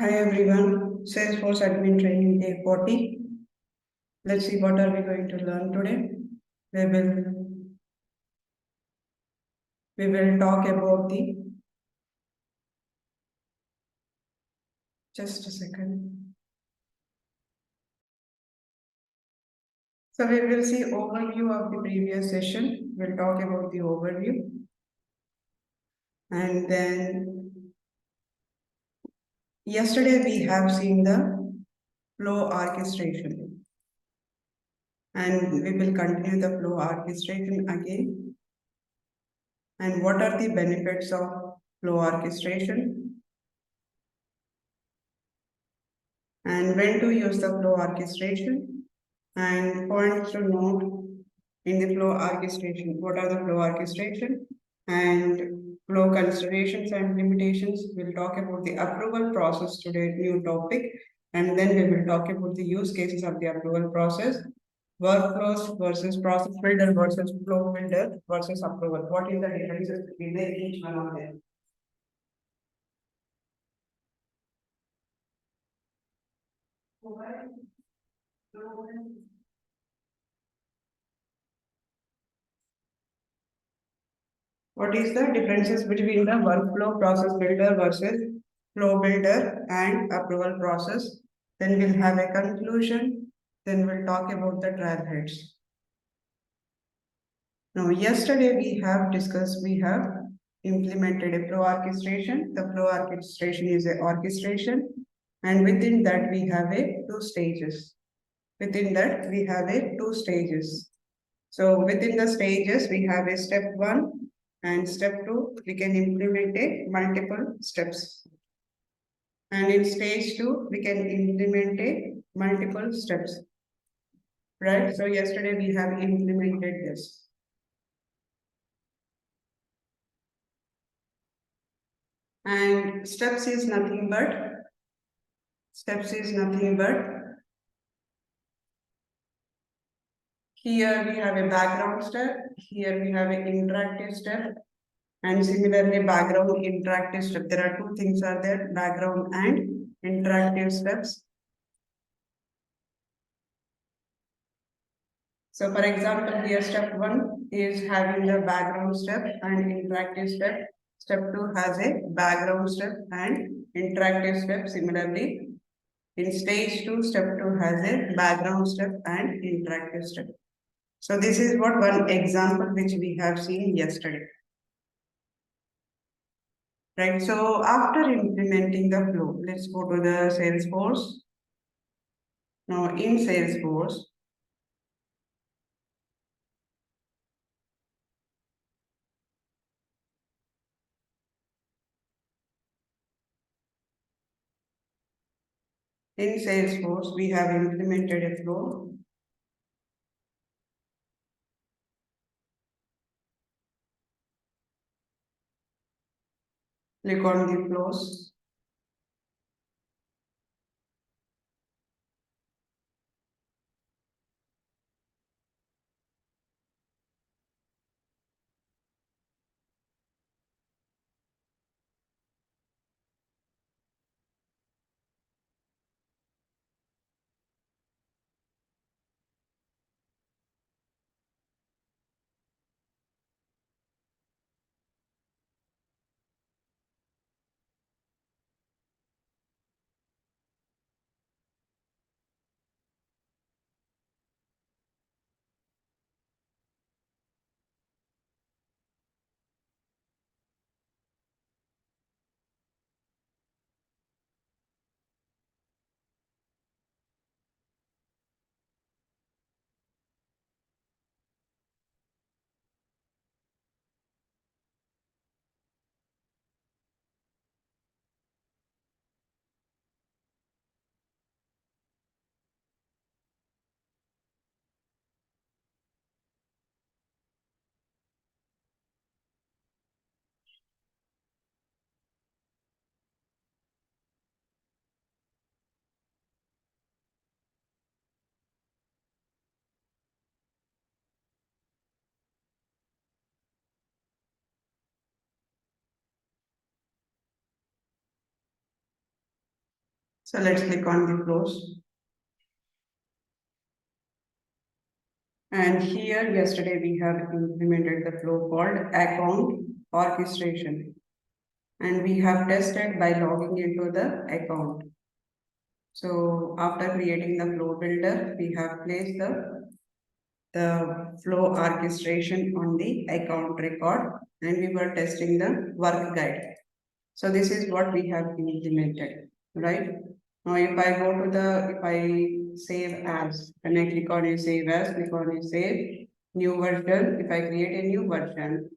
Hi everyone, Salesforce Admin Training Day 40. Let's see what are we going to learn today. We will we will talk about the just a second. So we will see overview of the previous session. We'll talk about the overview and then yesterday we have seen the flow orchestration and we will continue the flow orchestration again. And what are the benefits of flow orchestration? And when to use the flow orchestration and points to note in the flow orchestration. What are the flow orchestration and flow considerations and limitations? We'll talk about the approval process today, new topic, and then we will talk about the use cases of the approval process, workflows versus process builder versus flow builder versus approval. What is the differences between each one of them? What is the differences between the workflow process builder versus flow builder and approval process? Then we'll have a conclusion. Then we'll talk about the trial heads. Now, yesterday we have implemented a flow orchestration. The flow orchestration is a orchestration, and within that we have a two stages. Within that we have a two stages. So within the stages, we have a step one and step two. We can implement a multiple steps. And in stage two, we can implement a multiple steps. Right? So yesterday we have implemented this. And steps is nothing but here we have a background step, here we have an interactive step, and similarly background interactive step. There are two things are there, background and interactive steps. So for example, here step one is having the background step and interactive step. Step two has a background step and interactive step. Similarly, in stage two, step two has a background step and interactive step. So this is what one example which we have seen yesterday. Right. So after implementing the flow, let's go to the Salesforce. Now in Salesforce, we have implemented a flow. Click on the flows. So let's click on the flows. And here yesterday we have implemented the flow called account orchestration. And we have tested by logging into the account. So after creating the flow builder, we have placed the flow orchestration on the account record and we were testing the work guide. So this is what we have implemented, right? Now if I save as, and I click on a save as, click on a save, new version, if I create a new version,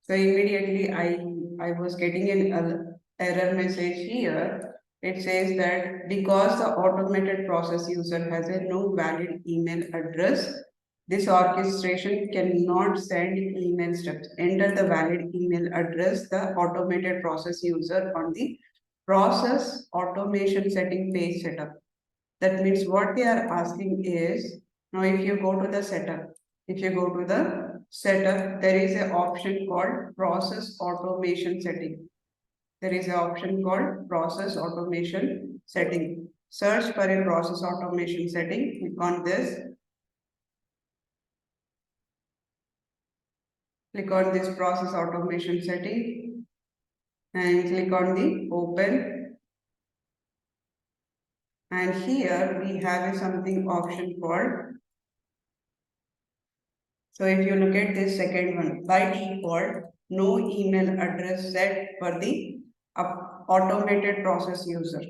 so immediately I was getting an error message here. It says that because the automated process user has a no valid email address, this orchestration cannot send email steps. Enter the valid email address, the automated process user on the process automation setting page setup. That means what they are asking is, now if you go to the setup, if you go to the setup, there is an option called process automation setting. There is an option called process automation setting. Search for a process automation setting, click on this. Click on this process automation setting and click on the open. And here we have a something option called. So if you look at this second one, by default, no email address set for the automated process user,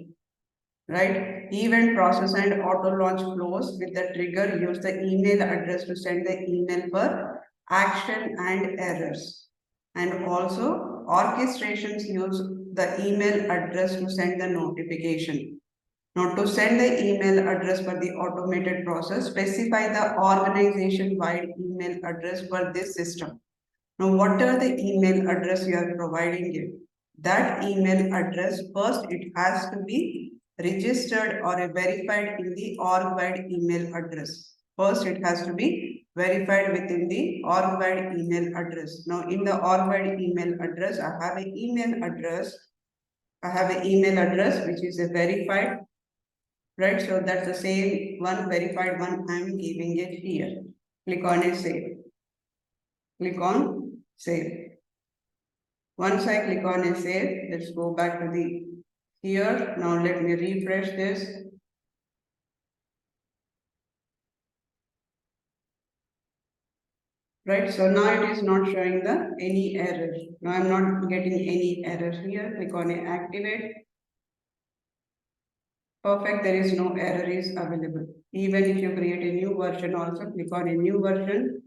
right? Event process and auto launch flows with the trigger use the email address to send the email for action and errors. And also orchestrations use the email address to send the notification. Now to send the email address for the automated process, specify the organization-wide email address for this system. Now whatever the email address you are providing it, that email address first it has to be registered or verified in the org-wide email address. First it has to be verified within the org-wide email address. Now in the org-wide email address, I have an email address. I have an email address which is a verified, right? So that's the same one verified one I'm giving it here. Click on a save. Click on save. Once I click on a save, let's go back to the here. Now let me refresh this. Right, so now it is not showing the any error. Now I'm not getting any error here. Click on a activate. Perfect, there is no error is available. Even if you create a new version also, click on a new version.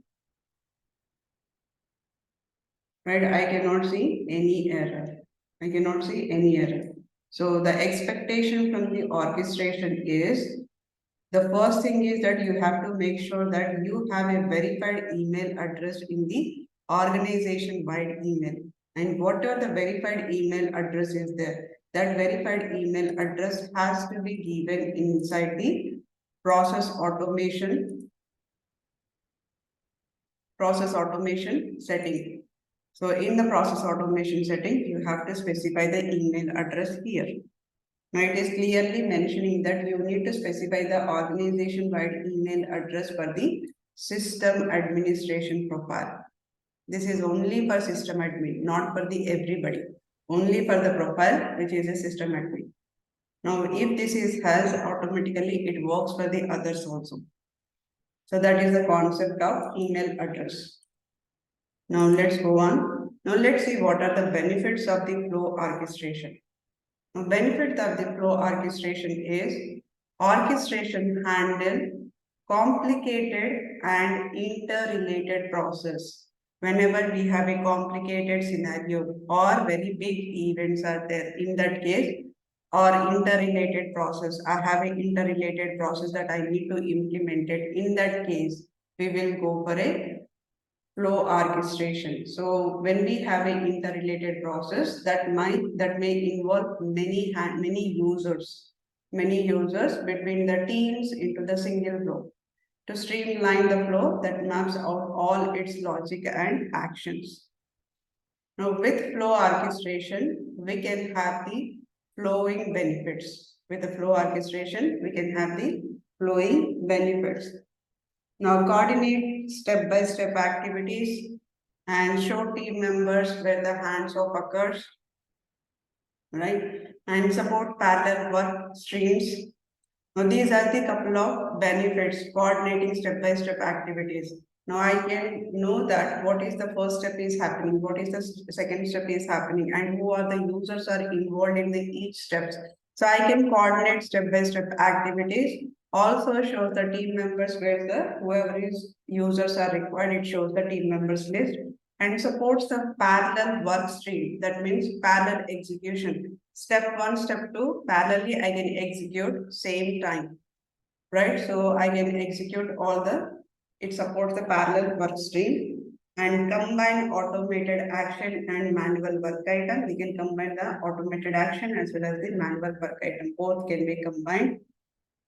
Right, I cannot see any error. I cannot see any error. So the expectation from the orchestration is, the first thing is that you have to make sure that you have a verified email address in the organization-wide email. And whatever the verified email address is there, that verified email address has to be given inside the process automation setting. So in the process automation setting, you have to specify the email address here. Now it is clearly mentioning that you need to specify the organization-wide email address for the system administration profile. This is only for system admin, not for the everybody. Only for the profile, which is a system admin. Now, if this is has automatically, it works for the others also. So that is the concept of email address. Now let's go on. Now let's see what are the benefits of the flow orchestration. The benefit of the flow orchestration is orchestration handle complicated and interrelated process. Whenever we have a complicated scenario or very big events are there, in that case, or interrelated process, I have an interrelated process that I need to implement it. In that case, we will go for a flow orchestration. So when we have an interrelated process that may involve many users between the teams into the single flow to streamline the flow that maps out all its logic and actions. Now with flow orchestration, we can have the flowing benefits, With the flow orchestration, we can have the flowing benefits. Now coordinate step-by-step activities and show team members where the hands-off occurs, right? And support parallel work streams. Now these are the couple of benefits coordinating step-by-step activities. Now I can know that what is the first step is happening, what is the second step is happening, and who are the users are involved in the each steps. So I can coordinate step-by-step activities. Also shows the team members where the whoever is users are required. It shows the team members list and supports the parallel work stream. That means parallel execution. Step one, step two, parallelly I can execute same time, right? So I can execute all it supports the parallel work stream and combine automated action and manual work item. We can combine the automated action as well as the manual work item. Both can be combined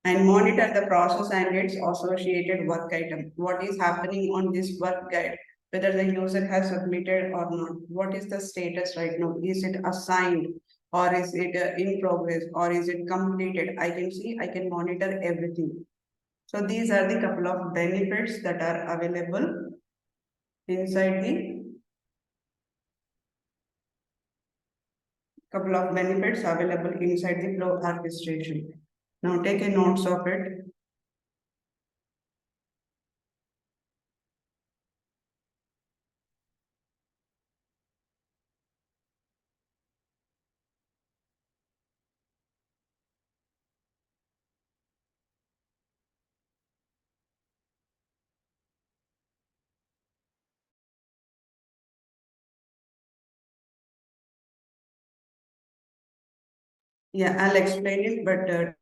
and monitor the process and its associated work item. What is happening on this work guide, whether the user has submitted or not. What is the status right now? Is it assigned or is it in progress or is it completed? I can see, I can monitor everything. So these are the couple of benefits that are available inside the couple of benefits available inside the flow orchestration. Now take a notes of it. Yeah, I'll explain it, but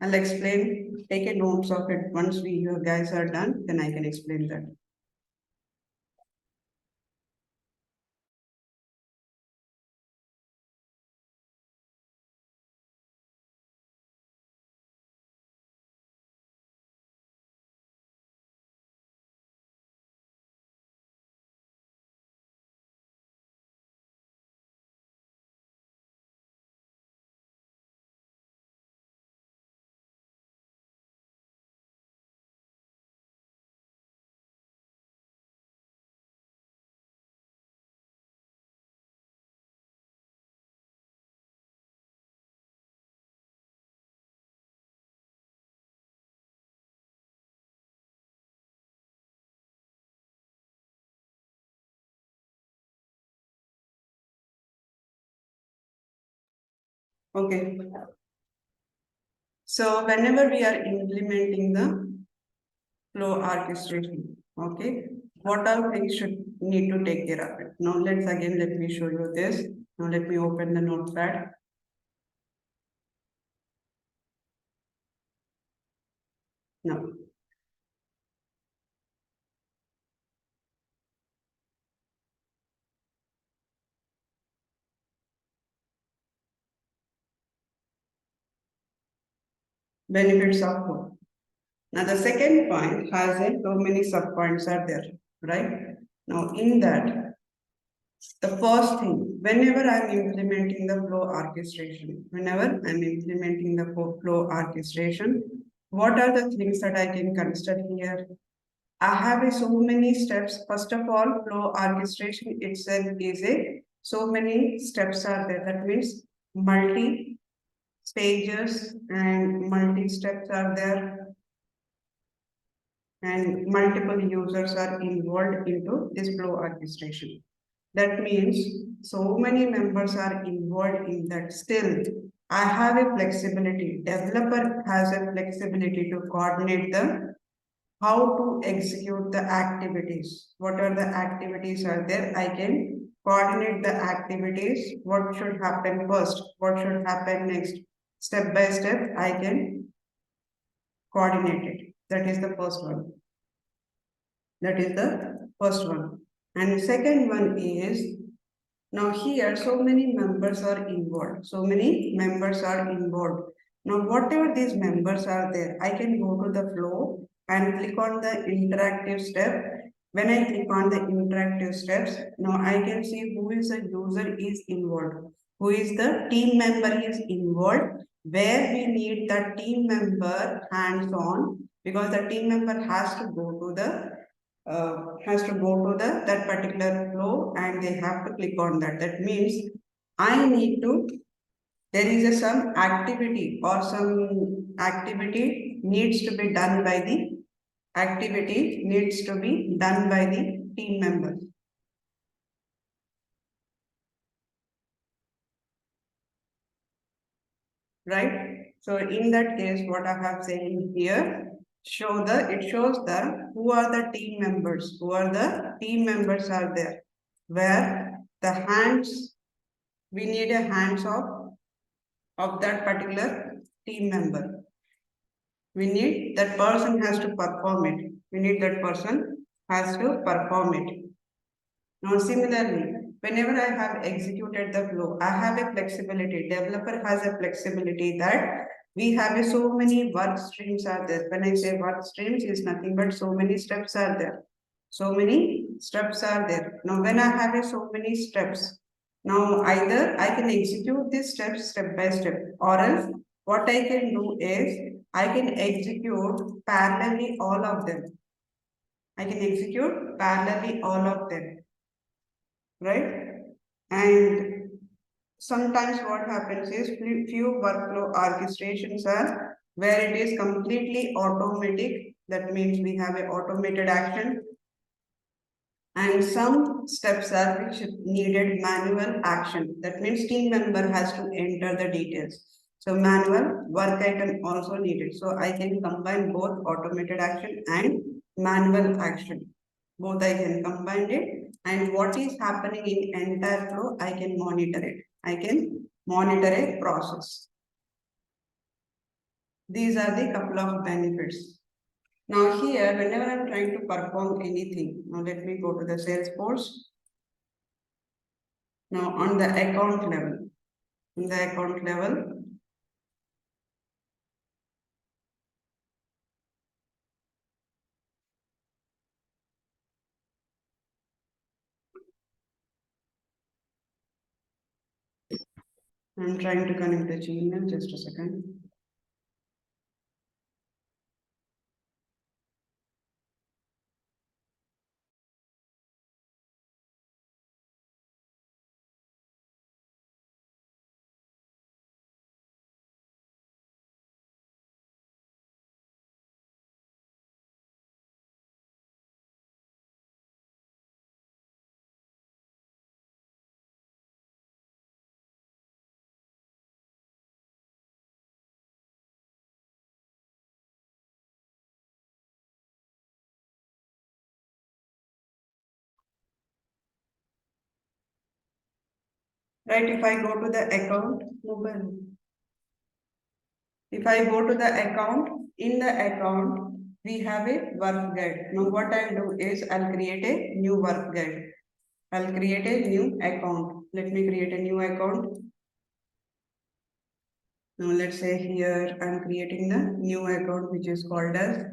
I'll explain, take a notes of it. Once you guys are done, then I can explain that. Okay. So whenever we are implementing the flow orchestration, okay, what all things should need to take care of it. Now let me show you this. Now let me open the notepad. Now benefits of flow. Now the second point has a so many subpoints are there, right? Now in that, the first thing, whenever I'm implementing the flow orchestration, what are the things that I can consider here? I have so many steps. First of all, flow orchestration itself is so many steps are there. That means multi stages and multi steps are there and multiple users are involved into this flow orchestration. That means so many members are involved in that. Still, I have a flexibility. Developer has a flexibility to coordinate the how to execute the activities. What are the activities are there? I can coordinate the activities. What should happen first? What should happen next? Step by step, I can coordinate it. That is the first one. That is the first one. And second one is now here so many members are involved. So many members are involved. Now whatever these members are there, I can go to the flow and click on the interactive step When I click on the interactive steps, now I can see who is the user is involved, who is the team member is involved, where we need the team member hands-on, because the team member has to go to the that particular flow and they have to click on that. That means I need to, there is some activity or some activity needs to be done by the activity needs to be done by the team members, right? So in that case, what I have said in here, it shows the who are the team members, who are the team members are there, where the hands, we need a hands of that particular team member. We need that person has to perform it. We need that person has to perform it. Now, similarly, whenever I have executed the flow, I have a flexibility. Developer has a flexibility that we have so many work streams are there. When I say work streams, is nothing but so many steps are there. So many steps are there. Now, when I have so many steps, now either I can execute these steps step by step, or else what I can do is I can execute parallelly all of them. I can execute parallelly all of them, right? And sometimes what happens is few workflow orchestrations are where it is completely automatic. That means we have an automated action, and some steps are which needed manual action. That means team member has to enter the details. So manual work item also needed. So I can combine both automated action and manual action. Both I can combine it, and what is happening in entire flow, I can monitor it. I can monitor a process. These are the couple of benefits. Now here, whenever I'm trying to perform anything, now let me go to the Salesforce. Now on the account level, I'm trying to connect the Gmail, just a second. Right, if I go to the account, mobile. If I go to the account, in the account, we have a work guide. Now what I'll do is I'll create a new work guide. I'll create a new account. Let me create a new account. Now let's say here I'm creating the new account which is called as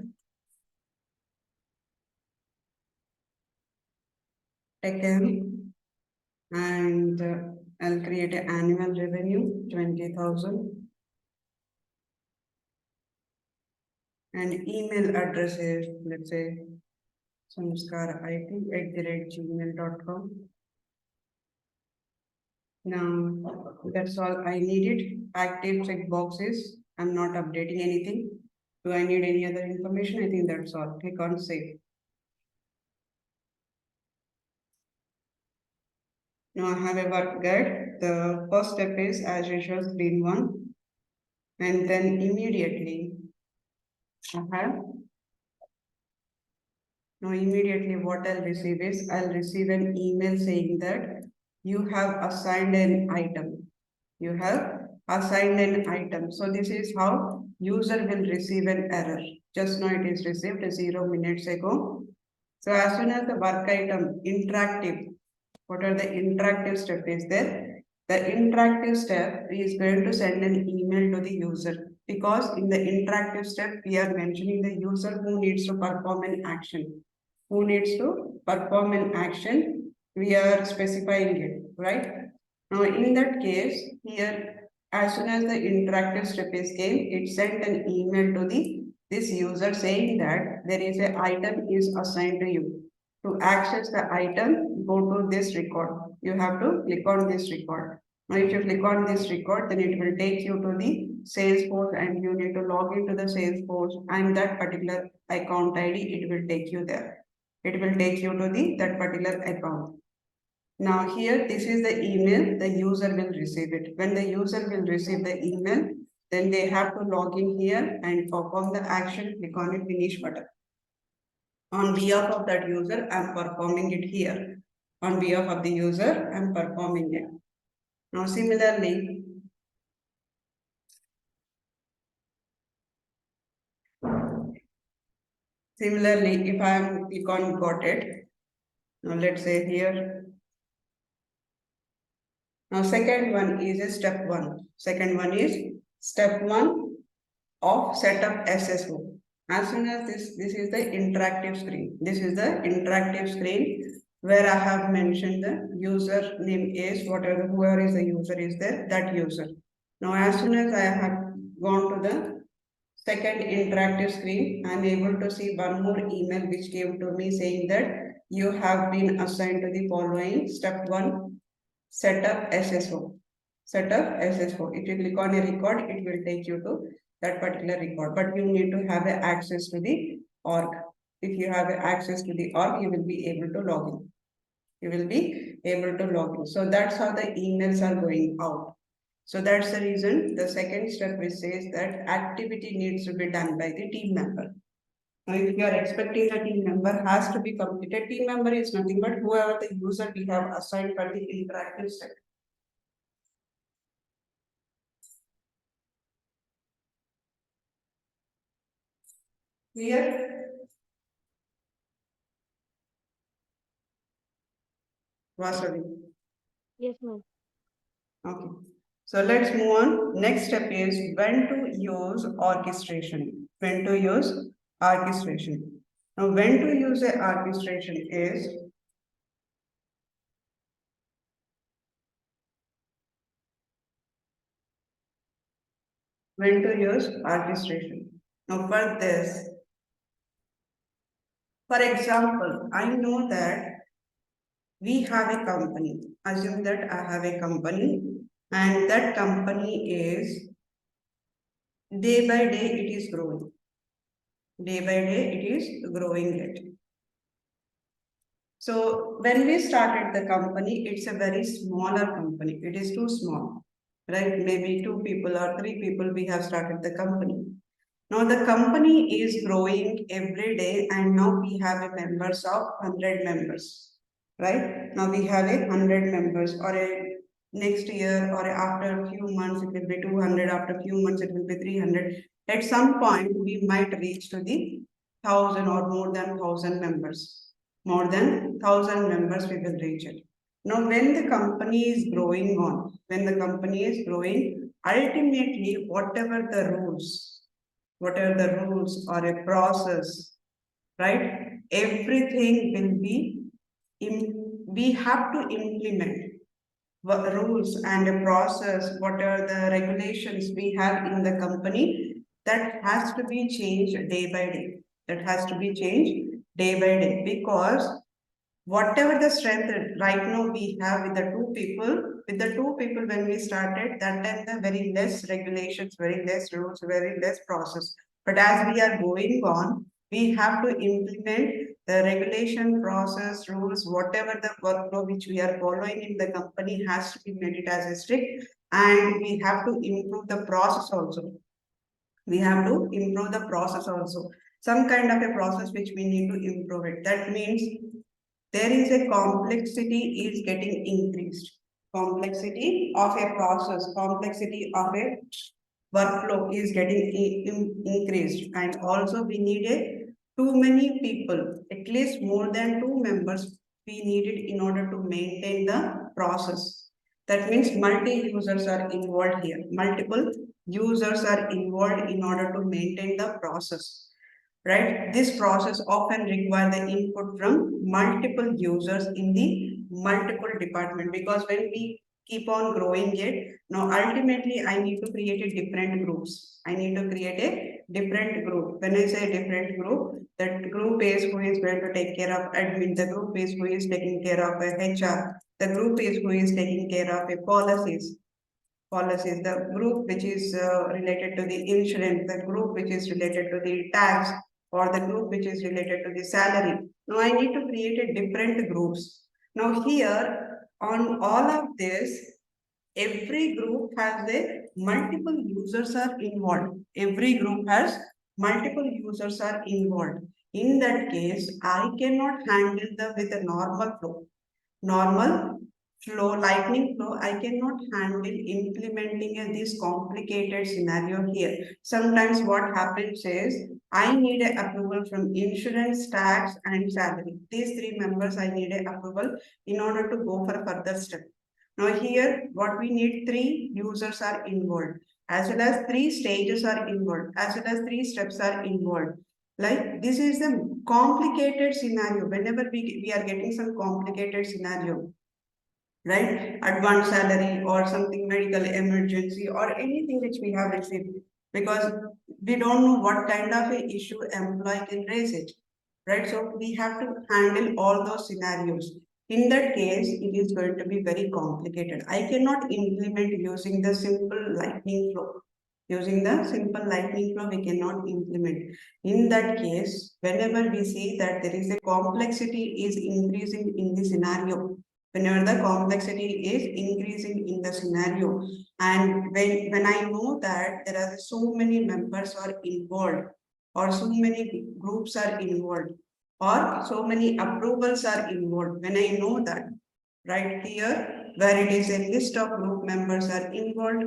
TechM, and I'll create an annual revenue 20,000, and email address is, let's say, samskarit@gmail.com. Now that's all I needed. Active checkboxes. I'm not updating anything. Do I need any other information? I think that's all. Click on save. Now I have a work guide. The first step is as usual screen one, and then immediately I have, now immediately what I'll receive is I'll receive an email saying that you have assigned an item. You have assigned an item. So this is how user will receive an error. Just now it is received 0 minutes ago. So as soon as the work item interactive, what are the interactive step is there? The interactive step is going to send an email to the user, because in the interactive step we are mentioning the user who needs to perform an action. who needs to perform an action, we are specifying it, right? Now, in that case, here, as soon as the interactive step is came, it sent an email to the this user saying that there is a item is assigned to you. To access the item, go to this record. You have to click on this record. Now, if you click on this record, then it will take you to the Salesforce and you need to log into the Salesforce and that particular account ID, it will take you there. It will take you to the that particular account. Now here, this is the email, the user will receive it. When the user will receive the email, then they have to log in here and perform the action, click on the finish button. On behalf of that user, I am performing it here. On behalf of the user, I am performing it. Now similarly, if I am click on got it, now let's say here. Now second one is a step one. Second one is step one of setup SSO. As soon as this is the interactive screen. This is the interactive screen where I have mentioned the user name is whatever, whoever is the user is there, that user. Now, as soon as I have gone to the second interactive screen, I am able to see one more email which came to me saying that you have been assigned to the following step one, setup SSO. Setup SSO. If you click on a record, it will take you to that particular record, but you need to have access to the org. If you have access to the org, you will be able to log in. You will be able to log in. So that's how the emails are going out. So that's the reason the second step which says that activity needs to be done by the team member. Now, if you are expecting the team member has to be completed, team member is nothing but whoever the user we have assigned for the interactive step. Clear? Vasavi. Yes, ma'am. Okay. So let's move on. Next step is when to use orchestration. When to use orchestration. Now, when to use a orchestration is when to use orchestration. Now, for this, for example, I know that we have a company. Assume that I have a company, and that company is day by day it is growing. Day by day it is growing it. So when we started the company, it's a very smaller company. It is too small, right? Maybe two people or three people we have started the company. Now the company is growing every day and now we have a members of 100 members, right? Now we have a 100 members or a next year or after a few months it will be 200, after a few months it will be 300. At some point we might reach to the 1,000 or more than 1,000 members. More than 1,000 members we will reach it. Now when the company is growing on, when the company is growing, ultimately whatever the rules or a process, right? Everything will be, we have to implement what rules and a process, what are the regulations we have in the company, that has to be changed day by day. That has to be changed day by day because whatever the strength right now we have with the two people when we started, that time the very less regulations, very less rules, very less process. But as we are going on, we have to implement the regulation, process, rules, whatever the workflow which we are following in the company has to be made it as a strict, and we have to improve the process also. We have to improve the process also. Some kind of a process which we need to improve it. That means there is a complexity is getting increased. Complexity of a process, complexity of a workflow is getting increased, and also we need a too many people, at least more than two members we needed in order to maintain the process. That means multi users are involved here. Multiple users are involved in order to maintain the process. right? This process often requires the input from multiple users in the multiple department, because when we keep on growing it, now ultimately I need to create a different groups. I need to create a different group. When I say different group, that group is who is going to take care of admin, the group is who is taking care of HR, the group is who is taking care of a policies, the group which is related to the insurance, the group which is related to the tax, or the group which is related to the salary. Now I need to create a different groups. Now here on all of this, every group has a multiple users are involved. Every group has multiple users are involved. In that case, I cannot handle the with a normal flow, lightning flow. I cannot handle implementing this complicated scenario here. Sometimes what happens is I need a approval from insurance, tax, and salary. These three members I need a approval in order to go for further step. Now here what we need, three users are involved, as well as three stages are involved, as well as three steps are involved. Like this is the complicated scenario. Whenever we are getting some complicated scenario, right? Advanced salary or something medical emergency or anything which we have received, because we don't know what kind of a issue employee can raise it, right? So we have to handle all those scenarios. In that case, it is going to be very complicated. I cannot implement using the simple lightning flow. Using the simple lightning flow, we cannot implement. In that case, whenever we see that there is a complexity is increasing in the scenario, whenever the complexity is increasing in the scenario, and when I know that there are so many members are involved, or so many groups are involved, or so many approvals are involved, when I know that, right here where it is a list of group members are involved,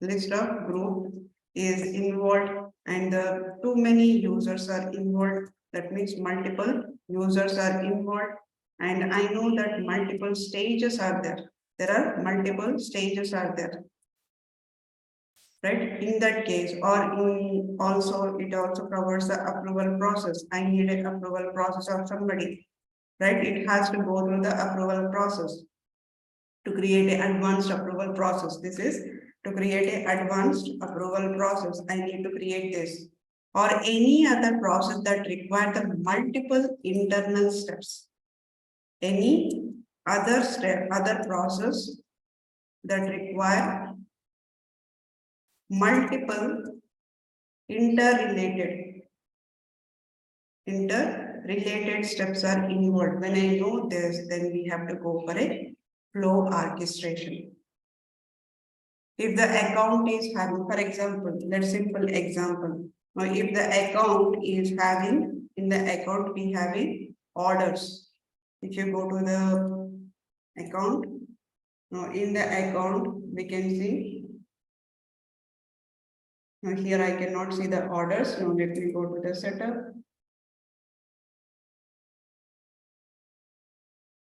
list of group is involved, and the too many users are involved, that means multiple users are involved, and I know that multiple stages are there. There are multiple stages are there, right? In that case, or in also it also covers the approval process. I need an approval process of somebody, right? It has to go through the approval process to create an advanced approval process. This is to create an advanced approval process. I need to create this, or any other process that require the multiple internal steps. Any other step, other process that require multiple interrelated interrelated steps are involved. When I know this, then we have to go for a flow orchestration. If the account is having, for example, let's simple example. Now, if the account is having, in the account we having orders. If you go to the account, now in the account we can see. Now here I cannot see the orders. Now let me go to the setup.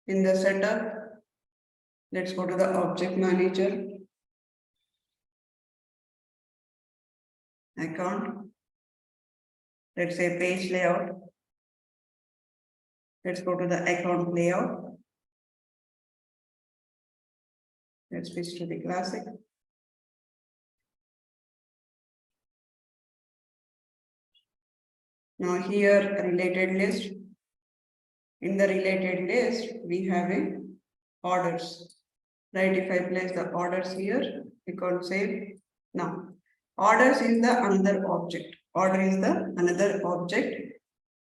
In the setup, let's go to the object manager, account. Let's say page layout. Let's go to the account layout. Let's switch to the classic. Now here related list. In the related list, we have a orders. Right? If I place the orders here, we can save. Now, orders is the another object. Order is the another object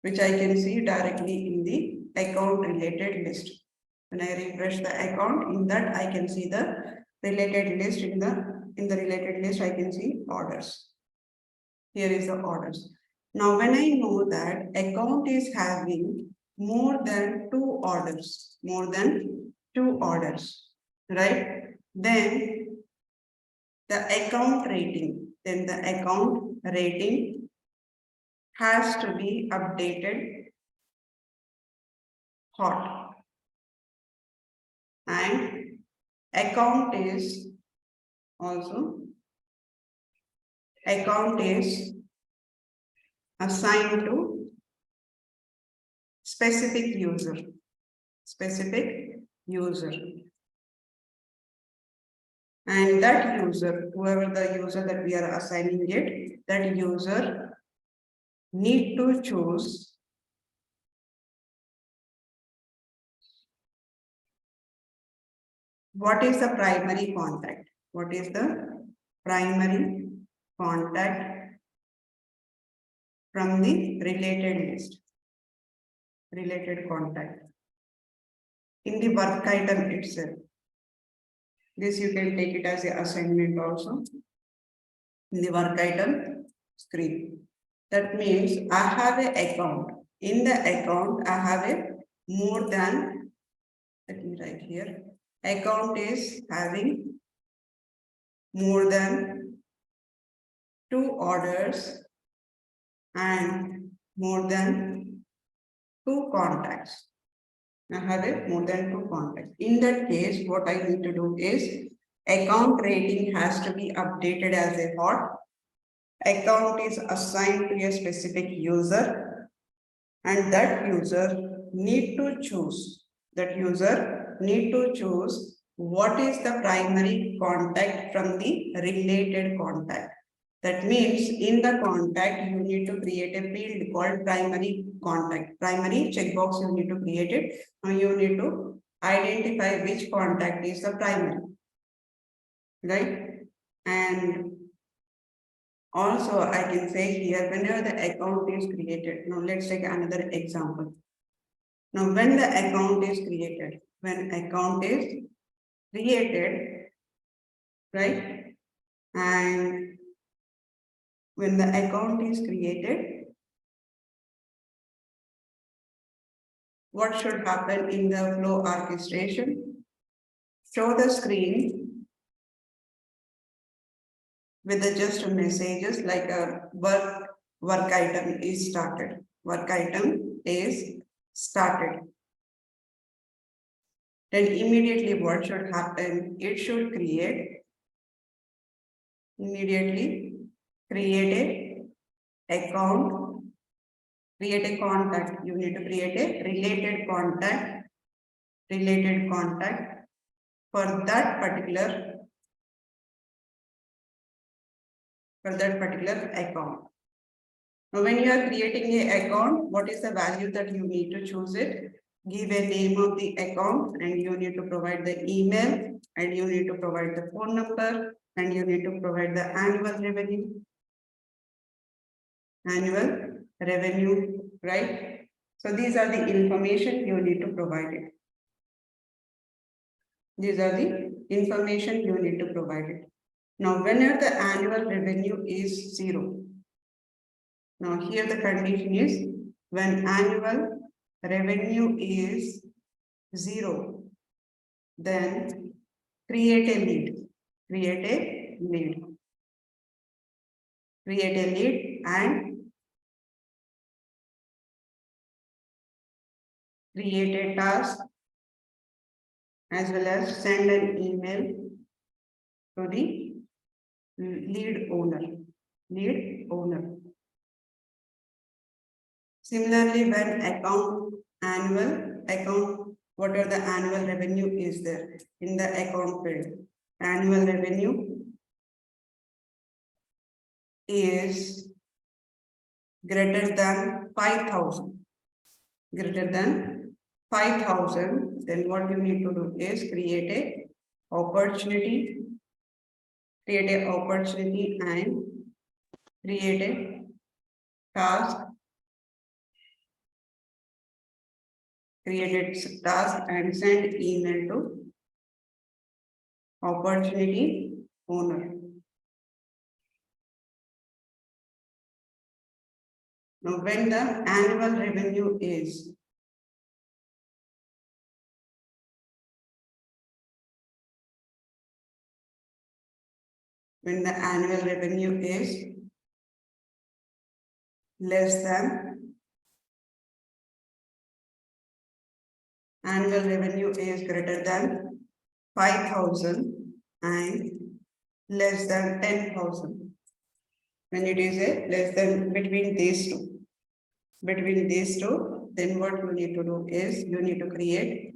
which I can see directly in the account related list. When I refresh the account, in that I can see the related list. In the related list, I can see orders. Here is the orders. Now, when I know that account is having more than two orders, right? Then the account rating has to be updated hot, and account is also assigned to specific user. And that user, whoever the user that we are assigning it, that user need to choose what is the primary contact. What is the primary contact from the related list? Related contact. In the work item itself. This you can take it as an assignment also. In the work item screen. That means I have an account. In the account, I have a more than, let me write here. Account is having more than 2 orders and more than 2 contacts. I have a more than 2 contacts. In that case, what I need to do is account rating has to be updated as a hot. Account is assigned to a specific user and that user need to choose. What is the primary contact from the related contact. That means in the contact, you need to create a field called primary contact. Primary checkbox you need to create it. Now you need to identify which contact is the primary. Right? And also I can say here, whenever the account is created. Now let's take another example. Now when the account is created, right? And when the account is created, what should happen in the flow orchestration? Show the screen with the just messages like a work item is started. Work item is started. Then immediately what should happen? It should create a account, create a contact. You need to create a related contact for that particular account. Now, when you are creating an account, what is the value that you need to choose it? Give a name of the account and you need to provide the email and you need to provide the phone number and you need to provide the annual revenue, right? So these are the information you need to provide it. Now, whenever the annual revenue is 0, now here the condition is when annual revenue is 0, then create a lead and create a task as well as send an email to the lead owner. Similarly, when whatever the annual revenue is there in the account field, annual revenue is greater than 5,000. Then what you need to do is create a opportunity and create a task. And send email to opportunity owner. Now, when the annual revenue is less than annual revenue is greater than 5,000 and less than 10,000. When it is a less than between these two, then what you need to do is you need to create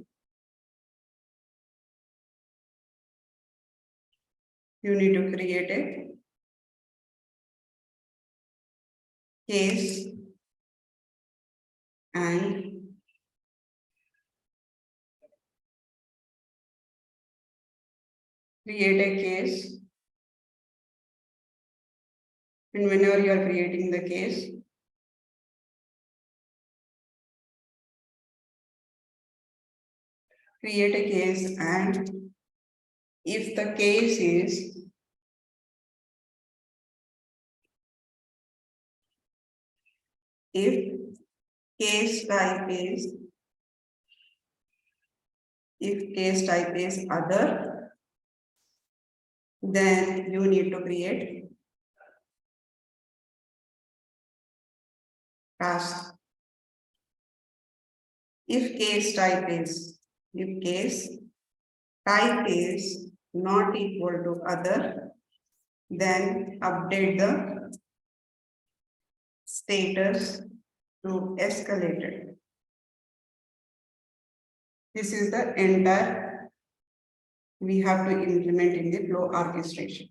a case and create a case. And whenever you are creating the case, create a case, and if the case is if case type is other, then you need to create task. If case type is not equal to other, then update the status to escalated. This is the entire we have to implement in the flow orchestration.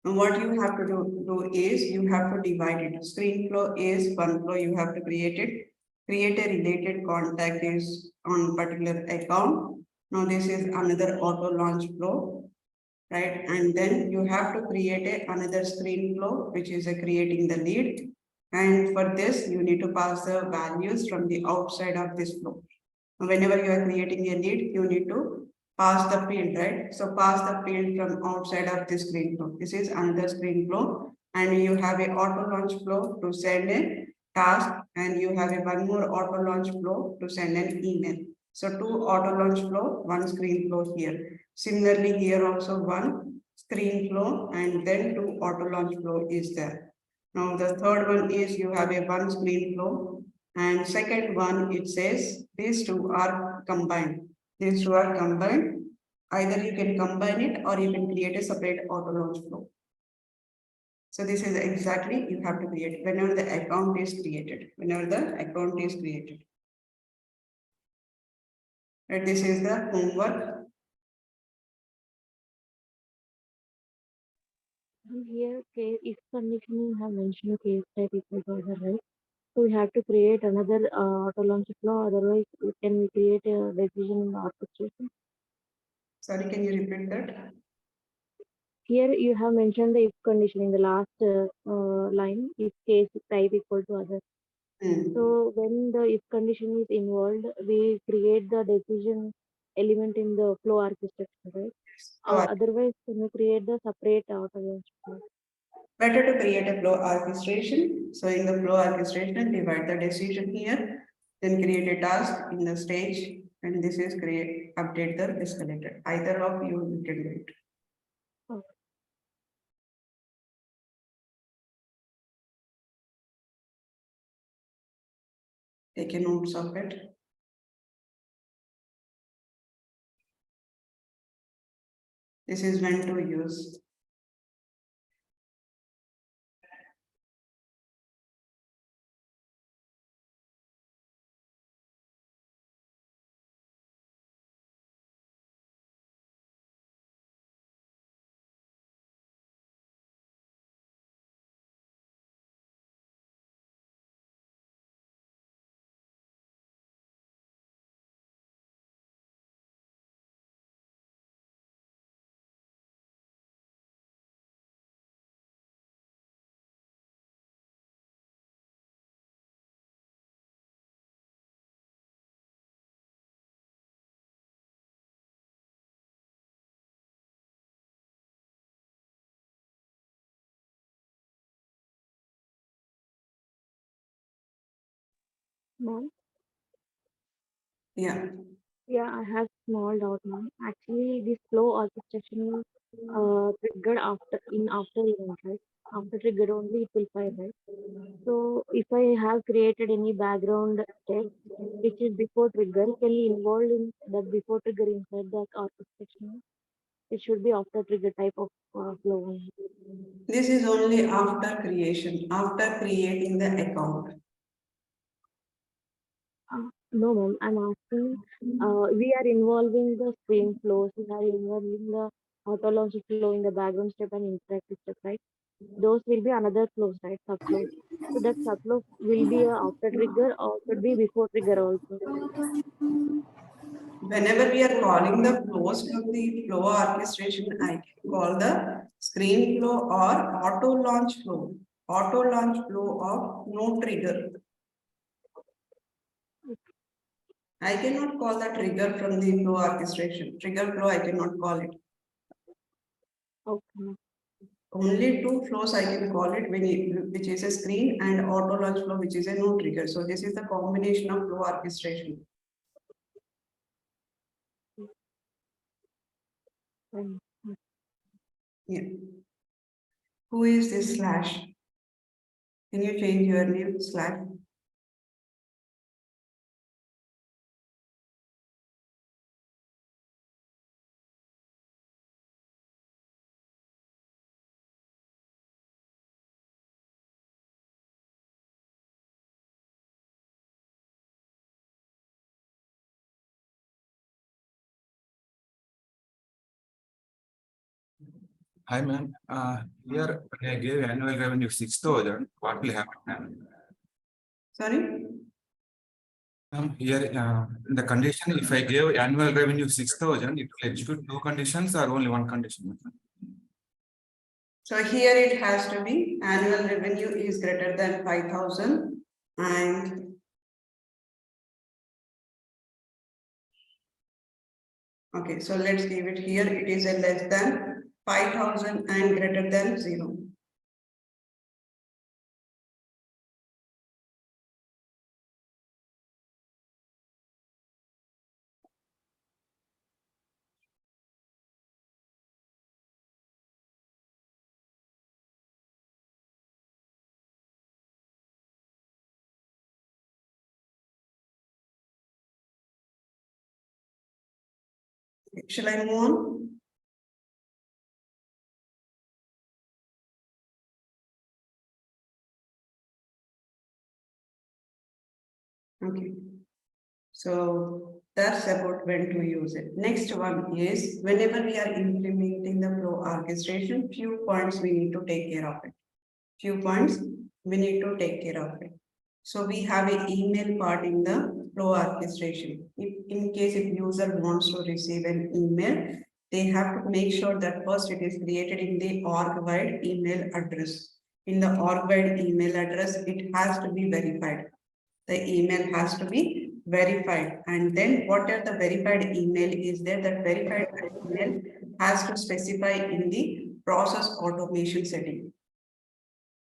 And what you have to do is you have to divide it. Screen flow is one flow, you have to create it. Create a related contact is on particular account. Now this is another auto launch flow, right? And then you have to create another screen flow, which is creating the lead. And for this, you need to pass the values from the outside of this flow. Whenever you are creating a lead, you need to pass the field, right? So pass the field from outside of this screen flow. This is another screen flow, and you have a auto launch flow to send a task, and you have a one more auto launch flow to send an email. So two auto launch flow, one screen flow here. Similarly, here also one screen flow and then two auto launch flow is there. Now the third one is you have a one screen flow, and second one it says these two are combined. These two are combined. Either you can combine it or you can create a separate auto launch flow. So this is exactly you have to create whenever the account is created. Right, this is the homework. Here, if condition you have mentioned case type equal to other, right? So we have to create another auto launch flow. Otherwise, can we create a decision in the orchestration? Sorry, can you repeat that? Here you have mentioned the if condition in the last line, if case type equal to other. So when the if condition is involved, we create the decision element in the flow orchestration, right? Otherwise, can we create the separate auto launch flow? Better to create a flow orchestration. So in the flow orchestration, divide the decision here, then create a task in the stage, and this is create update the escalator. Either of you can do it. Okay. Take a notes of it. This is when to use. Ma'am? Yeah. Yeah, I have small doubt now. Actually, this flow orchestration triggered after event, right? After triggered only it will fire, right? So if I have created any background text which is before trigger, can you involve in that before trigger inside that orchestration? it should be after trigger type of flow. This is only after creation, after creating the account. No, ma'am. I'm asking. We are involving the stream flows. We are involving the auto launch flow in the background step and interactive step, right? Those will be another flows, right? Subflows. So that subflow will be a after trigger or could be before trigger also. Whenever we are calling the flows from the flow orchestration, I can call the screen flow or auto launch flow. Auto launch flow of no trigger. I cannot call the trigger from the flow orchestration. Trigger flow, I cannot call it. Okay. Only two flows I can call it, which is a screen, and auto launch flow, which is a no trigger. So this is the combination of flow orchestration. Fine. Yeah. Who is this slash? Can you change your name slash? Hi, ma'am. Here when I gave annual revenue 6,000. What will happen, ma'am? Sorry? Here in the condition, if I gave annual revenue 6,000, it will execute two conditions or only one condition? So here it has to be annual revenue is greater than 5,000 and okay, so let's give it here. It is a less than 5,000 and greater than 0. Shall I move on? Okay. So that's about when to use it. Next one is whenever we are implementing the flow orchestration, few points we need to take care of it. Few points we need to take care of it. So we have an email part in the flow orchestration. If in case if user wants to receive an email, they have to make sure that first it is created in the org-wide email address. In the org-wide email address, it has to be verified. The email has to be verified. And then whatever the verified email is there, that verified email has to specify in the process automation setting.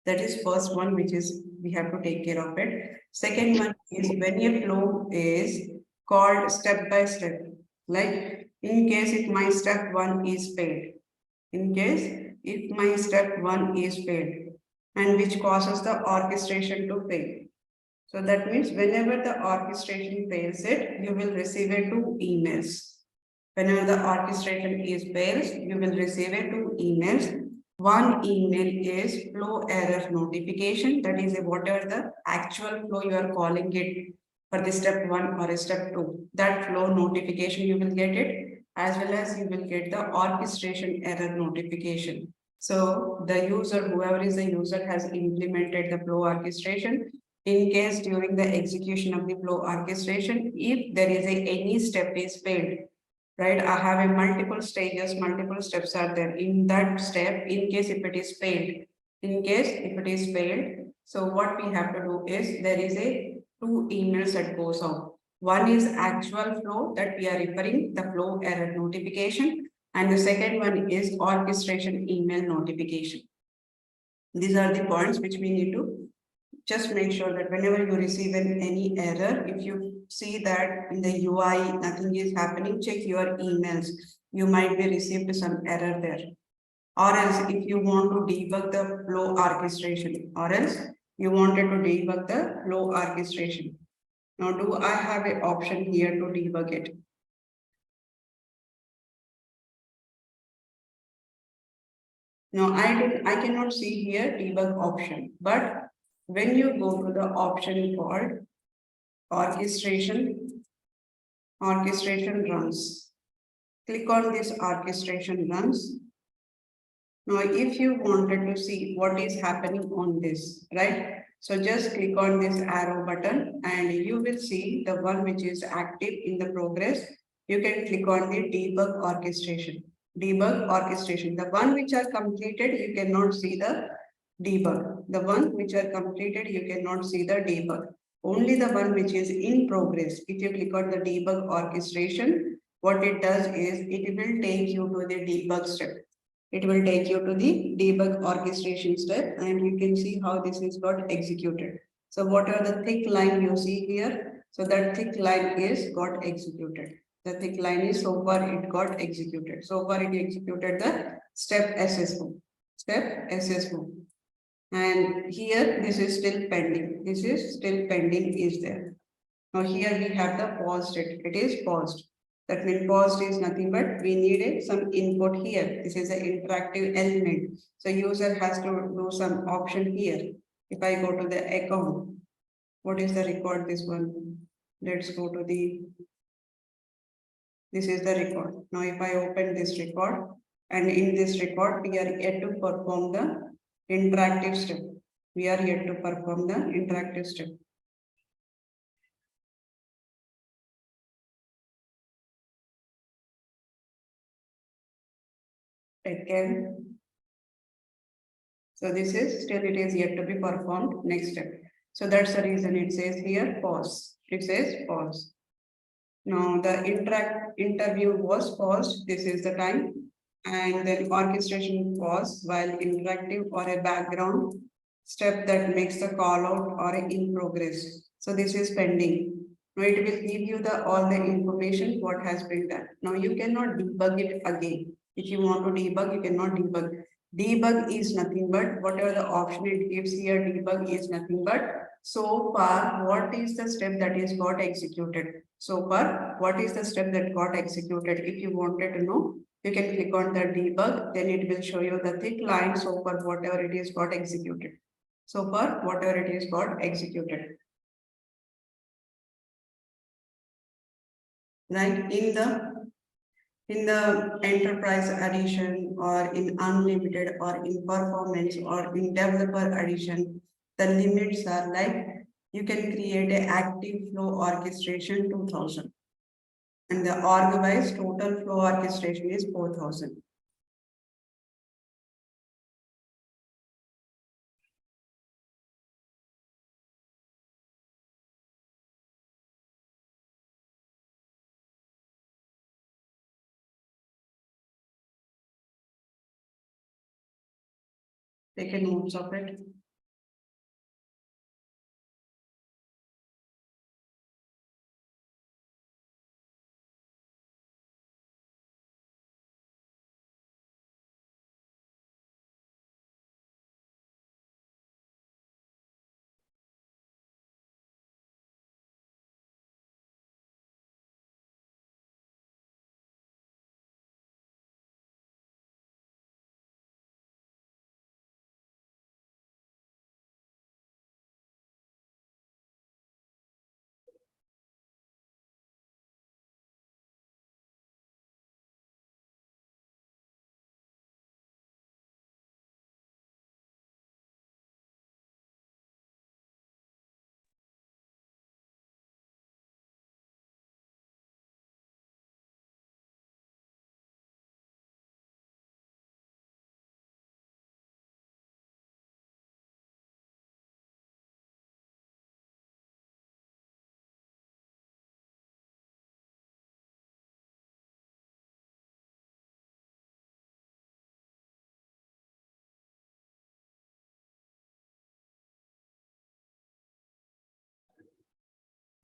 That is first one, which is we have to take care of it. Second one is when a flow is called step by step. Like in case if my step 1 is failed, in case if my step 1 is failed, and which causes the orchestration to fail. So that means whenever the orchestration fails it, you will receive a 2 emails. Whenever the orchestration is fails, you will receive a 2 emails. One email is flow error notification. That is whatever the actual flow you are calling it for the step 1 or step 2. That flow notification you will get it, as well as you will get the orchestration error notification. So the user, whoever is the user, has implemented the flow orchestration. In case during the execution of the flow orchestration, if there is any step is failed, right? I have a multiple stages, multiple steps are there. In that step, in case if it is failed, in case if it is failed, so what we have to do is there is a 2 emails that goes out. One is actual flow that we are referring the flow error notification, and the second one is orchestration email notification. These are the points which we need to just make sure that whenever you receive any error, if you see that in the UI nothing is happening, check your emails. You might be received some error there. Or else if you want to debug the flow orchestration, or else you wanted to debug the flow orchestration. Now do I have an option here to debug it? Now I cannot see here debug option, but when you go to the option called orchestration runs, click on this orchestration runs. Now, if you wanted to see what is happening on this, right? So just click on this arrow button and you will see the one which is active in the progress. You can click on the debug orchestration. Debug orchestration. The one which are completed, you cannot see the debug. The one which are completed, you cannot see the debug. Only the one which is in progress. If you click on the debug orchestration, what it does is it will take you to the debug step. It will take you to the debug orchestration step and you can see how this is got executed. So what are the thick line you see here? So that thick line is got executed. The thick line is so far it got executed. So far it executed the step SSO. Step SSO. And here this is still pending. This is still pending is there. Now here we have the paused it. It is paused. That means paused is nothing but we needed some input here. This is an interactive element. So user has to do some option here. If I go to the account, what is the record this one? Let's go to this is the record. Now if I open this record and in this record we are yet to perform the interactive step. We are yet to perform the interactive step. Again. So this is still it is yet to be performed. Next step. So that's the reason it says here pause. It says pause. Now the interview was paused. This is the time. And then orchestration pause while interactive or a background step that makes the call out or in progress. So this is pending. Now it will give you the all the information what has been done. Now you cannot debug it again. If you want to debug, you cannot debug. Debug is nothing but whatever the option it gives here, debug is nothing but so far what is the step that is got executed. So far what is the step that got executed. If you wanted to know, you can click on the debug, then it will show you the thick line so far whatever it is got executed. So far whatever it is got executed. Right, in the enterprise edition or in unlimited or in performance or in developer edition, the limits are like you can create an active flow orchestration 2000 and the org-wise total flow orchestration is 4000. Take a notes of it.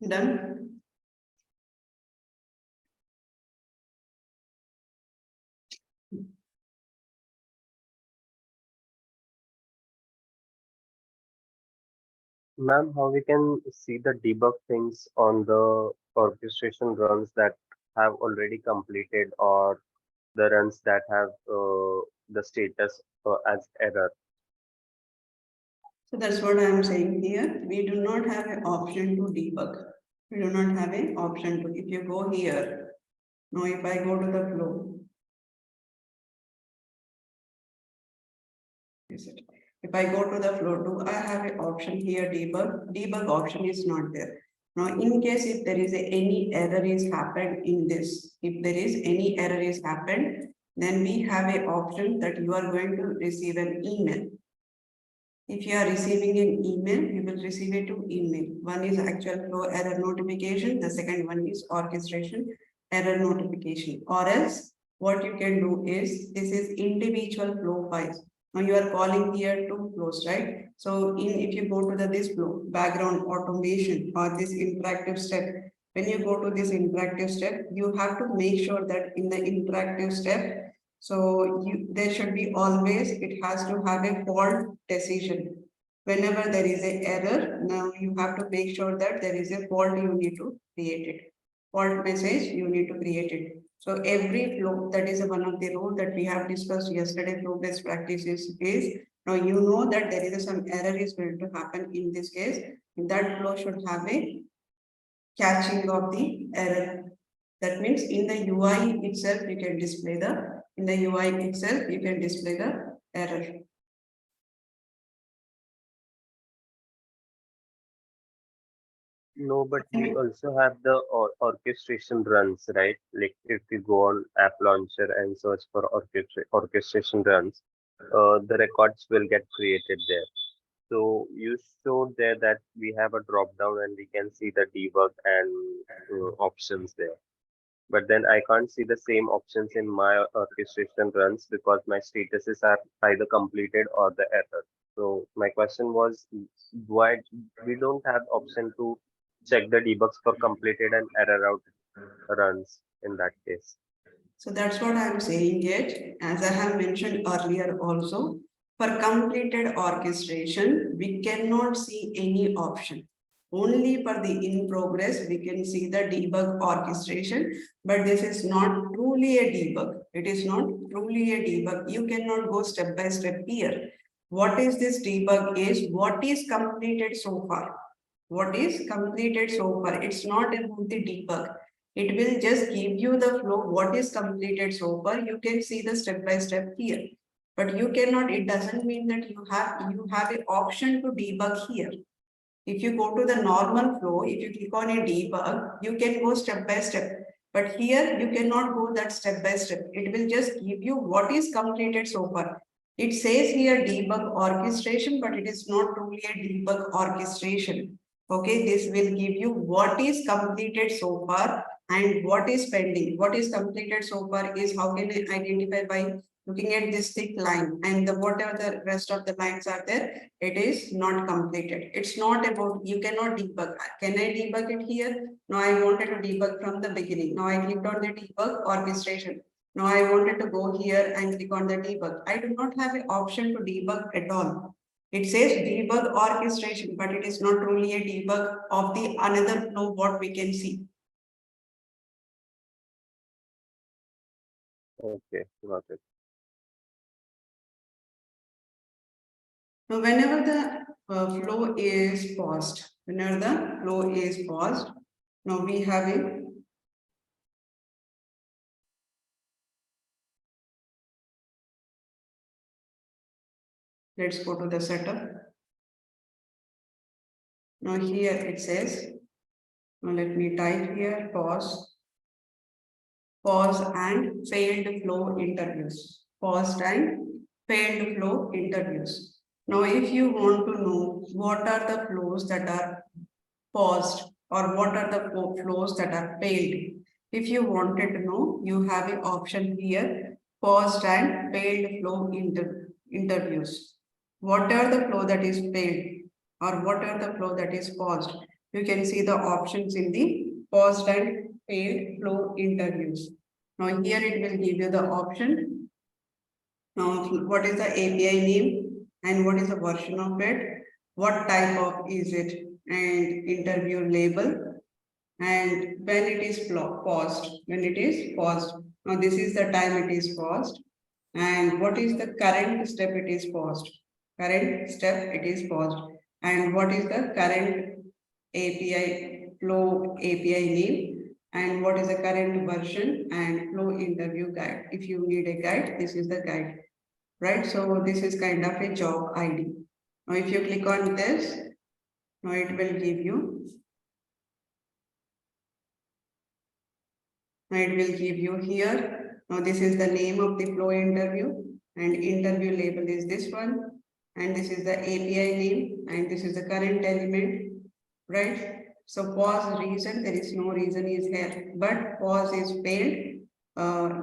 Done. Ma'am, how we can see the debug things on the orchestration runs that have already completed or the runs that have the status as error. So that's what I am saying here. We do not have an option to debug. We do not have an option to. If you go here, now if I go to the flow, if I go to the flow, do I have an option here debug? Debug option is not there. Now, in case if there is any error is happened in this, if there is any error is happened, then we have an option that you are going to receive an email. If you are receiving an email, you will receive it to email. One is actual flow error notification. The second one is orchestration error notification. Or else what you can do is, this is individual flow files. Now you are calling here two flows, right? So if you go to this flow, background automation or this interactive step, when you go to this interactive step, you have to make sure that in the interactive step, so there should be always, it has to have a fault decision. Whenever there is an error, now you have to make sure that there is a fault, you need to create it. Fault message, you need to create it. So every flow, that is one of the rules that we have discussed yesterday, flow best practices is, now you know that there is some error is going to happen in this case. That flow should have a catching of the error. That means in the UI itself, you can display the, in the UI itself, you can display the error. No, but we also have the orchestration runs, right? Like if you go on app launcher and search for orchestration runs, the records will get created there. So you showed there that we have a drop down and we can see the debug and options there. But then I can't see the same options in my orchestration runs because my statuses are either completed or the error. So my question was, why we don't have option to check the debugs for completed and error out runs in that case? So that's what I'm saying it. As I have mentioned earlier also, for completed orchestration, we cannot see any option. Only for the in progress, we can see the debug orchestration, but this is not truly a debug. It is not truly a debug. You cannot go step by step here. What is this debug is what is completed so far. What is completed so far. It's not about the debug. It will just give you the flow, what is completed so far. You can see the step by step here. But you cannot, it doesn't mean that you have an option to debug here. If you go to the normal flow, if you click on a debug, you can go step by step. But here you cannot go that step by step. It will just give you what is completed so far. It says here debug orchestration, but it is not truly a debug orchestration. Okay, this will give you what is completed so far and what is pending. What is completed so far is how can I identify by looking at this thick line, and whatever the rest of the lines are there, it is not completed. It's not about, you cannot debug. Can I debug it here? No, I wanted to debug from the beginning. Now I clicked on the debug orchestration. Now I wanted to go here and click on the debug. I do not have an option to debug at all. It says debug orchestration, but it is not truly a debug of the another flow what we can see. Okay, got it. Now, whenever the flow is paused, now we have a let's go to the setup. Now here it says, now let me type here pause and failed flow interviews. Paused and failed flow interviews. Now, if you want to know what are the flows that are paused or what are the flows that are failed, if you wanted to know, you have an option here, paused and failed flow interviews. What are the flow that is failed or what are the flow that is paused? You can see the options in the paused and failed flow interviews. Now here it will give you the option. Now what is the API name and what is the version of it? What type of is it and interview label and when it is paused, when it is paused. Now this is the time it is paused. And what is the current step? It is paused. Current step, it is paused. And what is the current API flow API name? And what is the current version and flow interview guide? If you need a guide, this is the guide, right? So this is kind of a job ID. Now, if you click on this, now it will give you. Now it will give you here. Now this is the name of the flow interview, and interview label is this one, and this is the API name, and this is the current element, right? So pause reason, there is no reason is here, but pause is failed.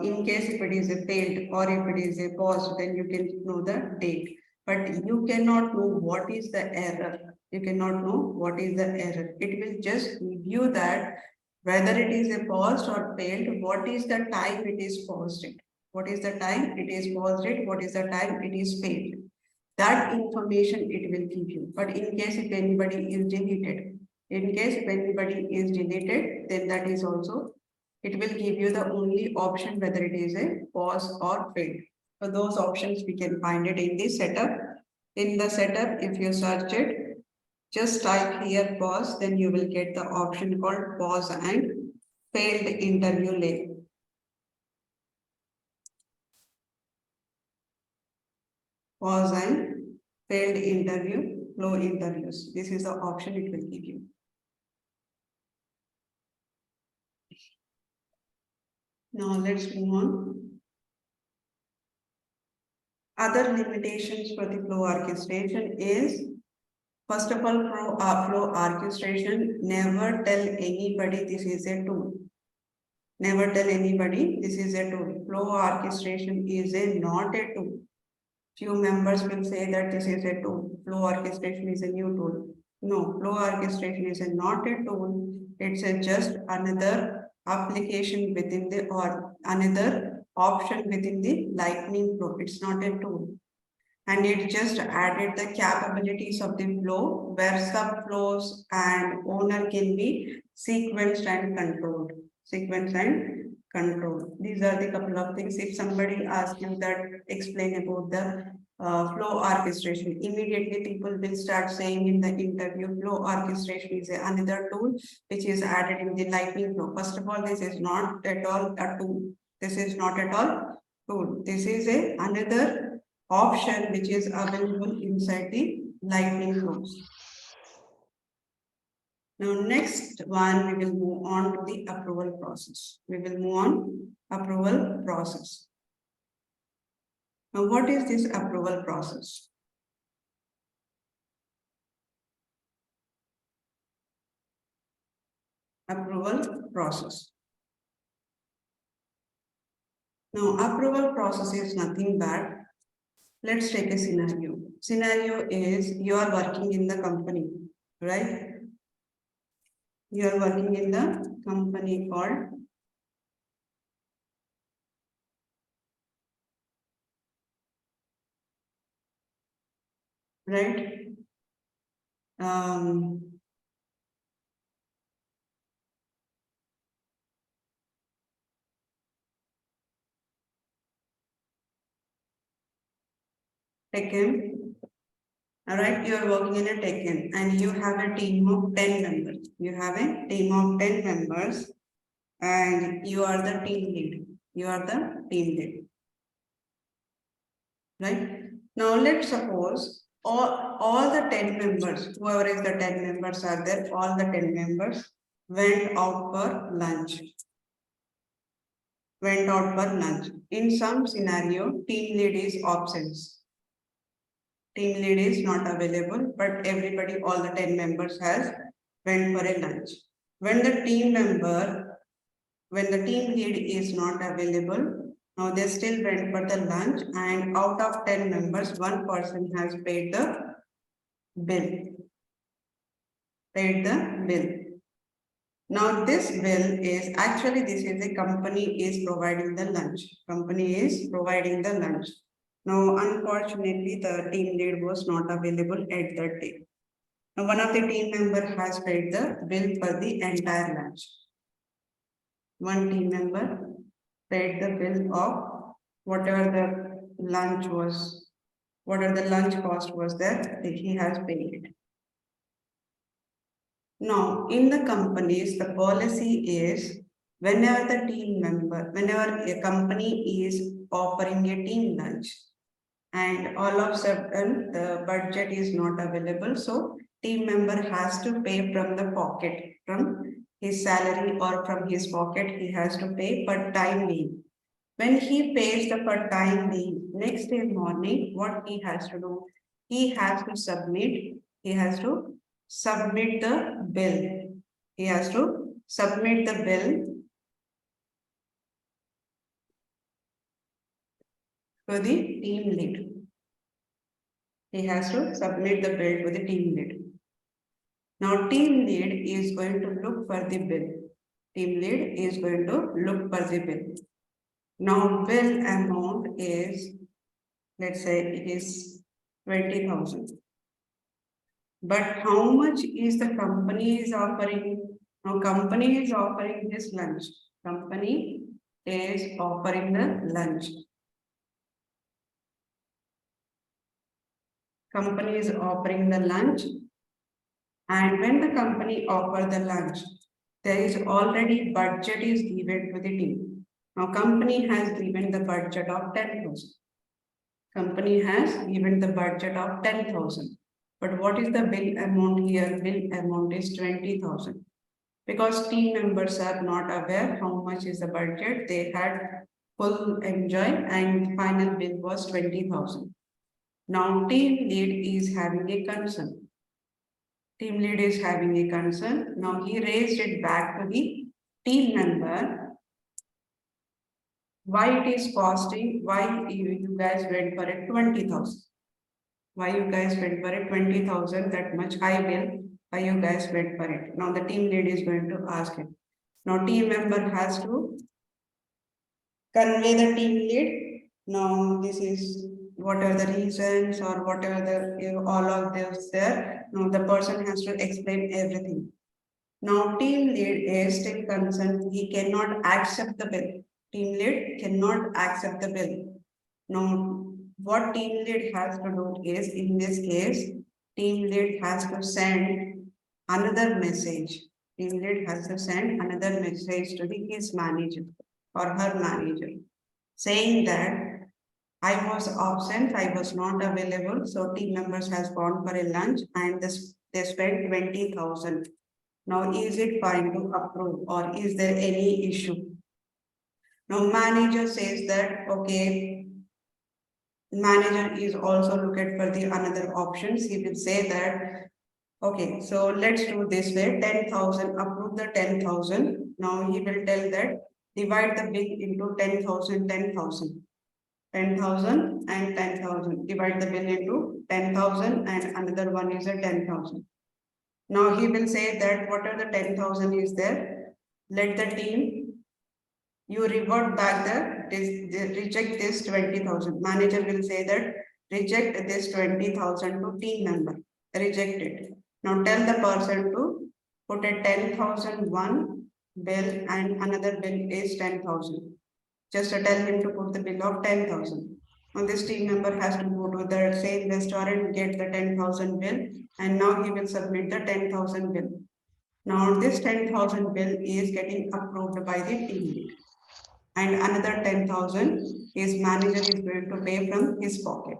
In case if it is a failed or if it is a pause, then you can know the date. But you cannot know what is the error. You cannot know what is the error. It will just give you that whether it is a paused or failed, what is the time it is paused it? What is the time it is paused it? What is the time it is failed? That information it will give you. But in case if anybody is deleted, in case if anybody is deleted, then that is also, it will give you the only option whether it is a pause or failed. So those options we can find it in the setup. In the setup, if you search it, just type here pause, then you will get the option called pause and failed interview label. Pause and failed interview, flow interviews. This is the option it will give you. Now let's move on. Other limitations for the flow orchestration is, first of all, flow orchestration, never tell anybody this is a tool. Never tell anybody this is a tool. Flow orchestration is not a tool. Few members will say that this is a tool. Flow orchestration is a new tool. No, flow orchestration is not a tool. It's just another application within the, or another option within the Lightning Flow. It's not a tool. And it just added the capabilities of the flow where subflows and owner can be sequenced and controlled. Sequenced and controlled. These are the couple of things. If somebody asks you that, explain about the flow orchestration, immediately people will start saying in the interview, flow orchestration is another tool which is added in the Lightning Flow. First of all, this is not at all a tool. This is not at all tool. This is another option which is available inside the Lightning Flows. Now, next one, we will move on to the approval process. We will move on approval process. Now, what is this approval process? Approval process. Now, approval process is nothing but, let's take a scenario. Scenario is you are working in the company, right? You are working in the company called right? Techem. All right, you are working in a Techem and you have a team of 10 members. You have a team of 10 members and you are the team lead. You are the team lead. Right? Now let's suppose all the 10 members, whoever is the 10 members are there, all the 10 members went out for lunch. Went out for lunch. In some scenario, team lead is absent. Team lead is not available, but everybody, all the 10 members has went for a lunch. When the team lead is not available, now they still went for the lunch, and out of 10 members, one person has paid the bill. Paid the bill. Now this bill is, actually this is a company is providing the lunch. Company is providing the lunch. Now, unfortunately, the team lead was not available at that day. Now, one of the team member has paid the bill for the entire lunch. One team member paid the bill of whatever the lunch was, what are the lunch cost was there, he has paid it. Now, in the companies, the policy is whenever the team member, whenever a company is offering a team lunch and all of a sudden the budget is not available, so team member has to pay from the pocket, from his salary or from his pocket, he has to pay per time being. When he pays the per time being, next day morning, what he has to do? He has to submit the bill. He has to submit the bill to the team lead. He has to submit the bill to the team lead. Now, team lead is going to look for the bill. Team lead is going to look for the bill. Now, bill amount is, let's say it is 20,000. But how much is the company is offering? Now, company is offering this lunch. Company is offering the lunch. Company is offering the lunch. And when the company offer the lunch, there is already budget is given to the team. Now, company has given the budget of 10,000. Company has given the budget of 10,000. But what is the bill amount here? Bill amount is 20,000. Because team members are not aware how much is the budget, they had full enjoy and final bill was 20,000. Now team lead is having a concern. Team lead is having a concern. Now he raised it back to the team member. Why it is costing, why you guys went for it 20,000? Why you guys went for it 20,000, that much high bill? Why you guys went for it? Now the team lead is going to ask it. Now team member has to convey the team lead. Now this is what are the reasons or what are the all of this there. Now the person has to explain everything. Now team lead is still concerned, he cannot accept the bill. Team lead cannot accept the bill. Now what team lead has to do is, in this case, team lead has to send another message. Team lead has to send another message to his manager or her manager, saying that I was absent, I was not available, so team members has gone for a lunch and they spent 20,000. Now, is it fine to approve or is there any issue? Now, manager says that, okay, manager is also looking for the another options. He will say that, okay, so let's do this way, 10,000, approve the 10,000. Now he will tell that divide the bill into 10,000, 10,000. 10,000 and 10,000. Divide the bill into 10,000 and another one is a 10,000. Now he will say that whatever the 10,000 is there, let the team, you revert back reject this 20,000. Manager will say that reject this 20,000 to team member, reject it. Now tell the person to put a 10,000 one bill and another bill is 10,000. Just tell him to put the bill of 10,000. Now this team member has to go to the same restaurant, get the 10,000 bill, and now he will submit the 10,000 bill. Now this 10,000 bill is getting approved by the team lead. And another 10,000 his manager is going to pay from his pocket.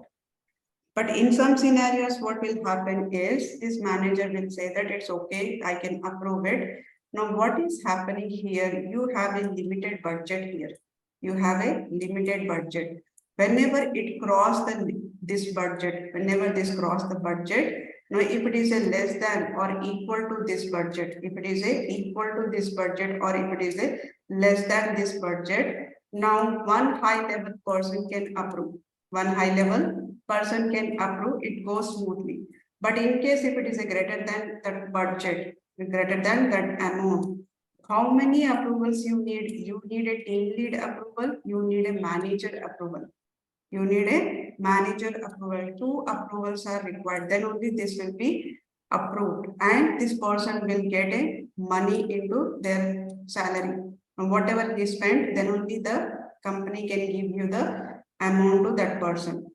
But in some scenarios, what will happen is this manager will say that it's okay, I can approve it. Now, what is happening here? You have a limited budget here. You have a limited budget. Whenever it cross this budget, whenever this cross the budget, now if it is a less than or equal to this budget, if it is a equal to this budget or if it is a less than this budget, now one high level person can approve. One high level person can approve, it goes smoothly. But in case if it is a greater than that budget, greater than that amount, how many approvals you need? You need a team lead approval, you need a manager approval. You need a manager approval. 2 approvals are required. Then only this will be approved. And this person will get a money into their salary. And whatever he spent, then only the company can give you the amount to that person.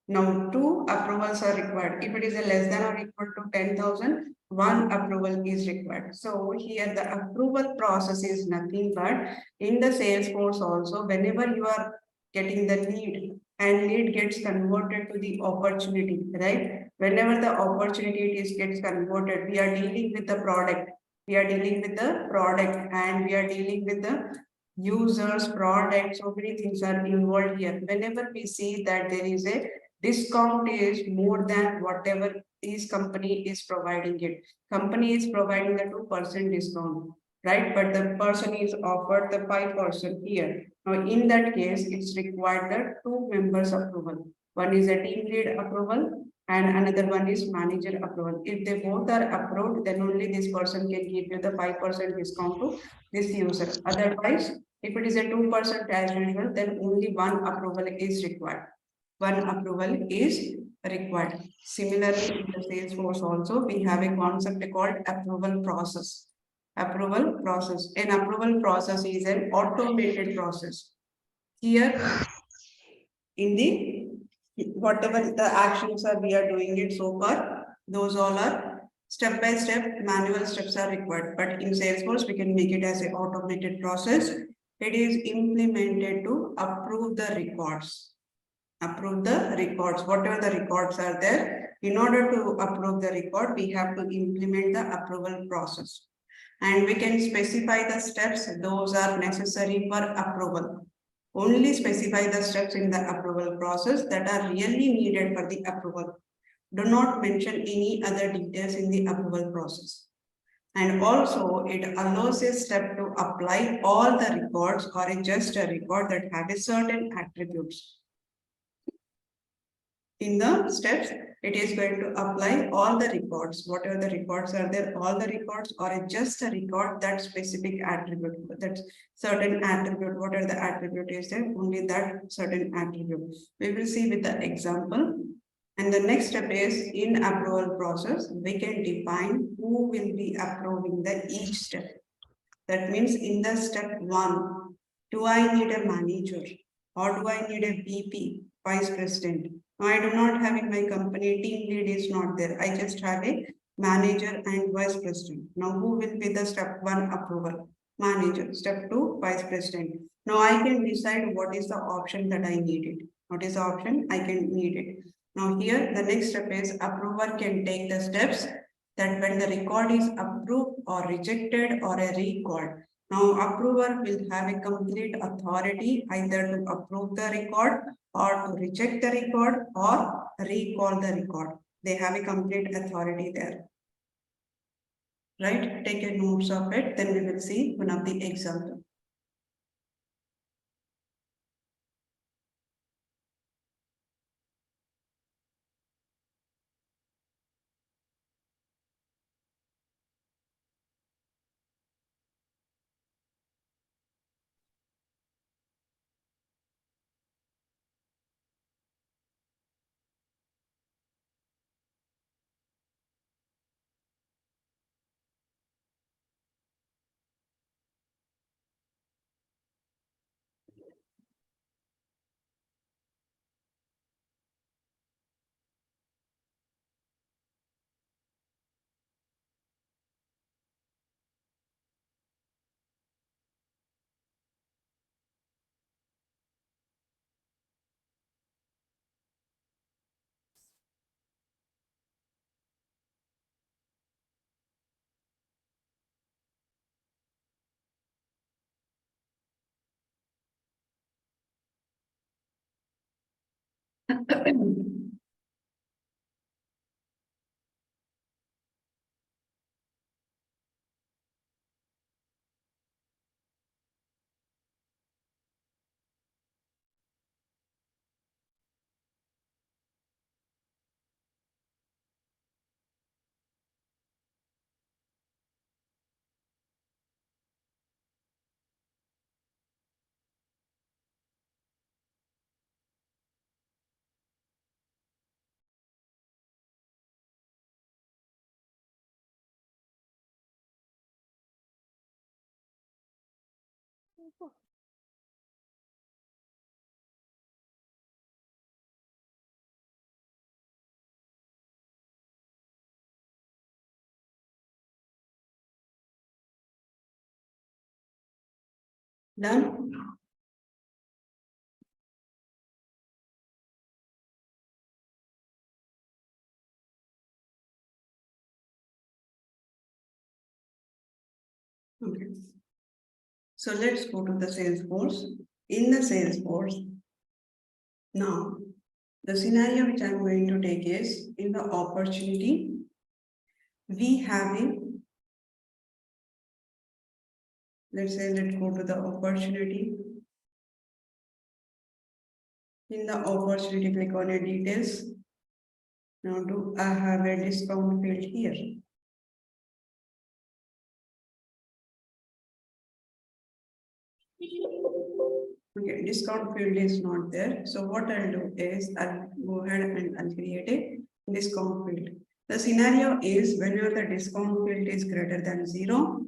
Now, 2 approvals are required. If it is a less than or equal to 10,000, 1 approval is required. So here the approval process is nothing but in the Salesforce also, whenever you are getting the lead and lead gets converted to the opportunity, right? Whenever the opportunity gets converted, we are dealing with the product. We are dealing with the product and we are dealing with the users, products, so many things are involved here. Whenever we see that there is a discount is more than whatever this company is providing it. Company is providing the 2% discount, right? But the person is offered the 5% here. Now, in that case, it's required the 2 members approval. One is a team lead approval and another one is manager approval. If they both are approved, then only this person can give you the 5% discount to this user. Otherwise, if it is a 2% as usual, then only one approval is required. One approval is required. Similarly, in the Salesforce also, we have a concept called approval process. Approval process. An approval process is an automated process. Here, in the whatever the actions are we are doing it so far, those all are step by step manual steps are required. But in Salesforce, we can make it as an automated process. It is implemented to approve the records. Approve the records, whatever the records are there. In order to approve the record, we have to implement the approval process. And we can specify the steps, those are necessary for approval. Only specify the steps in the approval process that are really needed for the approval. Do not mention any other details in the approval process. And also it allows a step to apply all the records or just a record that have a certain attributes. In the steps, it is going to apply all the records, whatever the records are there, all the records or just a record that specific attribute, that certain attribute, whatever the attribute is there, only that certain attribute. We will see with the example. And the next step is in approval process, we can define who will be approving the each step. That means in the step 1, do I need a manager or do I need a VP, vice president? Now, I do not have in my company, team lead is not there. I just have a manager and vice president. Now, who will be the step 1 approval? Manager. Step 2, vice president. Now, I can decide what is the option that I needed. What is the option? I can need it. Now, here the next step is approver can take the steps that when the record is approved or rejected or a recall. Now, approver will have a complete authority either to approve the record or to reject the record or recall the record. They have a complete authority there. Right? Take a notes of it, then we will see one of the examples. Done? Okay. So let's go to the Salesforce. In the Salesforce, now the scenario which I'm going to take is in the opportunity, we having, let's say, let's go to the opportunity. In the opportunity, click on your details. Now do I have a discount field here? Okay, discount field is not there. So what I'll do is I'll go ahead and I'll create a discount field. The scenario is whenever the discount field is greater than 0,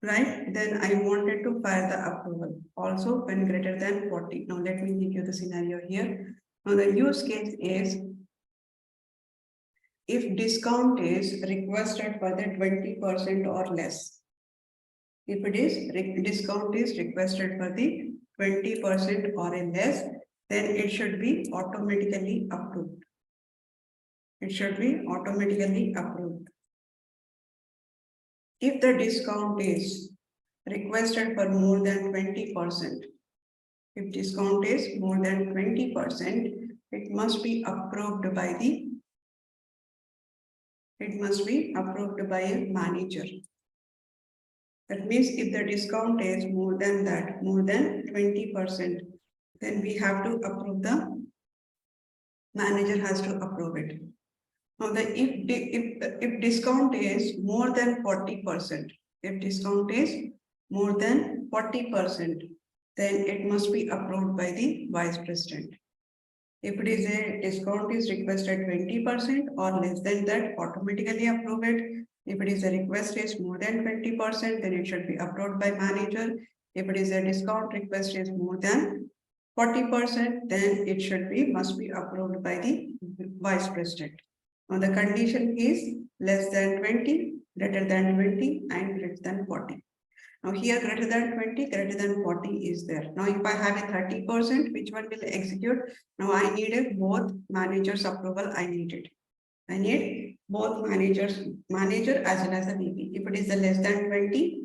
right? Then I wanted to fire the approval. Also when greater than 40. Now let me give you the scenario here. Now the use case is if discount is requested for the 20% or less. If it is discount is requested for the 20% or less, then it should be automatically approved. It should be automatically approved. If the discount is requested for more than 20%, if discount is more than 20%, it must be approved by a manager. That means if the discount is more than that, more than 20%, then we have to approve the manager has to approve it. Now, if discount is more than 40%, if discount is more than 40%, then it must be approved by the vice president. If it is a discount is requested 20% or less than that, automatically approve it. If it is a request is more than 20%, then it should be approved by manager. If it is a discount request is more than 40%, then it must be approved by the vice president. Now the condition is less than 20, greater than 20, and greater than 40. Now here greater than 20, greater than 40 is there. Now if I have a 30%, which one will execute? Now I need a both managers approval, I need it. I need both manager as well as the VP. If it is a less than 20,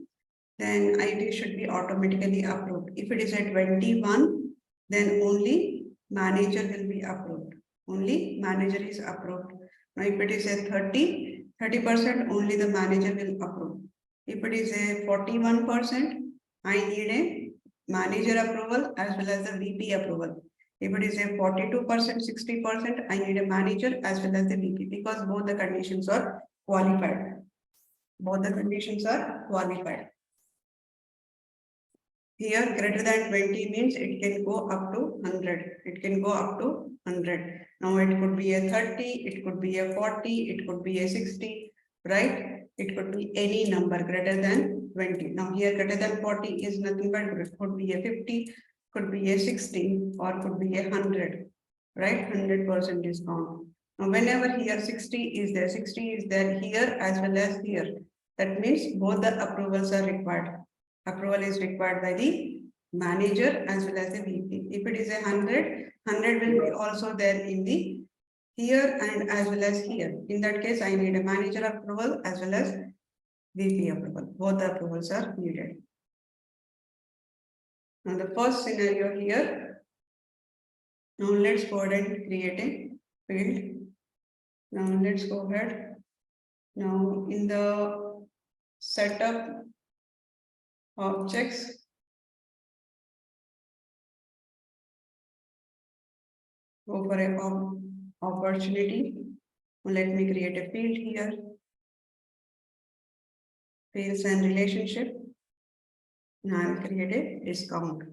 then it should be automatically approved. If it is at 21, then only manager will be approved. Only manager is approved. Now if it is a 30%, only the manager will approve. If it is a 41%, I need a manager approval as well as the VP approval. If it is a 42%, 60%, I need a manager as well as the VP because both the conditions are qualified. Both the conditions are qualified. Here greater than 20 means it can go up to 100. It can go up to 100. Now it could be a 30, it could be a 40, it could be a 60, right? It could be any number greater than 20. Now here greater than 40 is nothing but it could be a 50, could be a 60, or could be a 100, right? 100% discount. Now whenever here 60 is there here as well as here. That means both the approvals are required. Approval is required by the manager as well as the VP. If it is a 100, 100 will be also there in the here and as well as here. In that case, I need a manager approval as well as VP approval. Both the approvals are needed. Now the first scenario here. Now let's go ahead and create a field. Now let's go ahead. Now in the setup objects, go for an opportunity. Let me create a field here. Fields and relationship. Now I'll create a discount.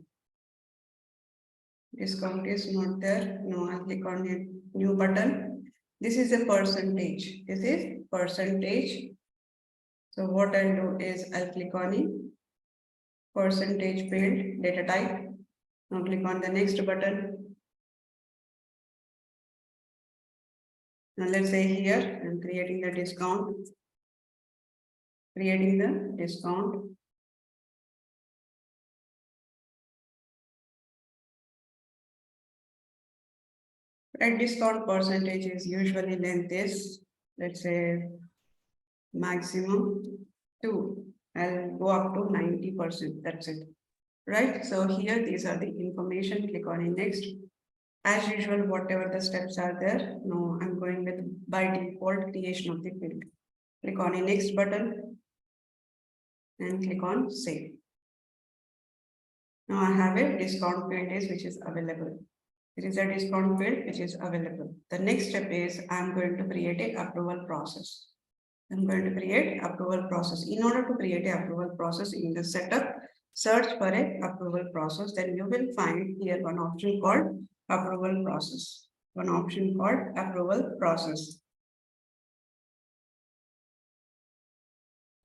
Discount is not there. Now I'll click on a new button. This is a percentage. This is percentage. So what I'll do is I'll click on it. Percentage field data type. Now click on the next button. Now let's say here I'm creating the discount. Creating the discount. At discount percentage is usually length is, let's say, maximum 2. I'll go up to 90%. That's it. Right? So here, these are the information. Click on in next. As usual, whatever the steps are there, no, I'm going with by default creation of the field. Click on the next button and click on save. Now I have a discount field is which is available. It is a discount field which is available. The next step is I'm going to create a approval process. I'm going to create approval process. In order to create a approval process in the setup, search for a approval process. Then you will find here one option called approval process. One option called approval process.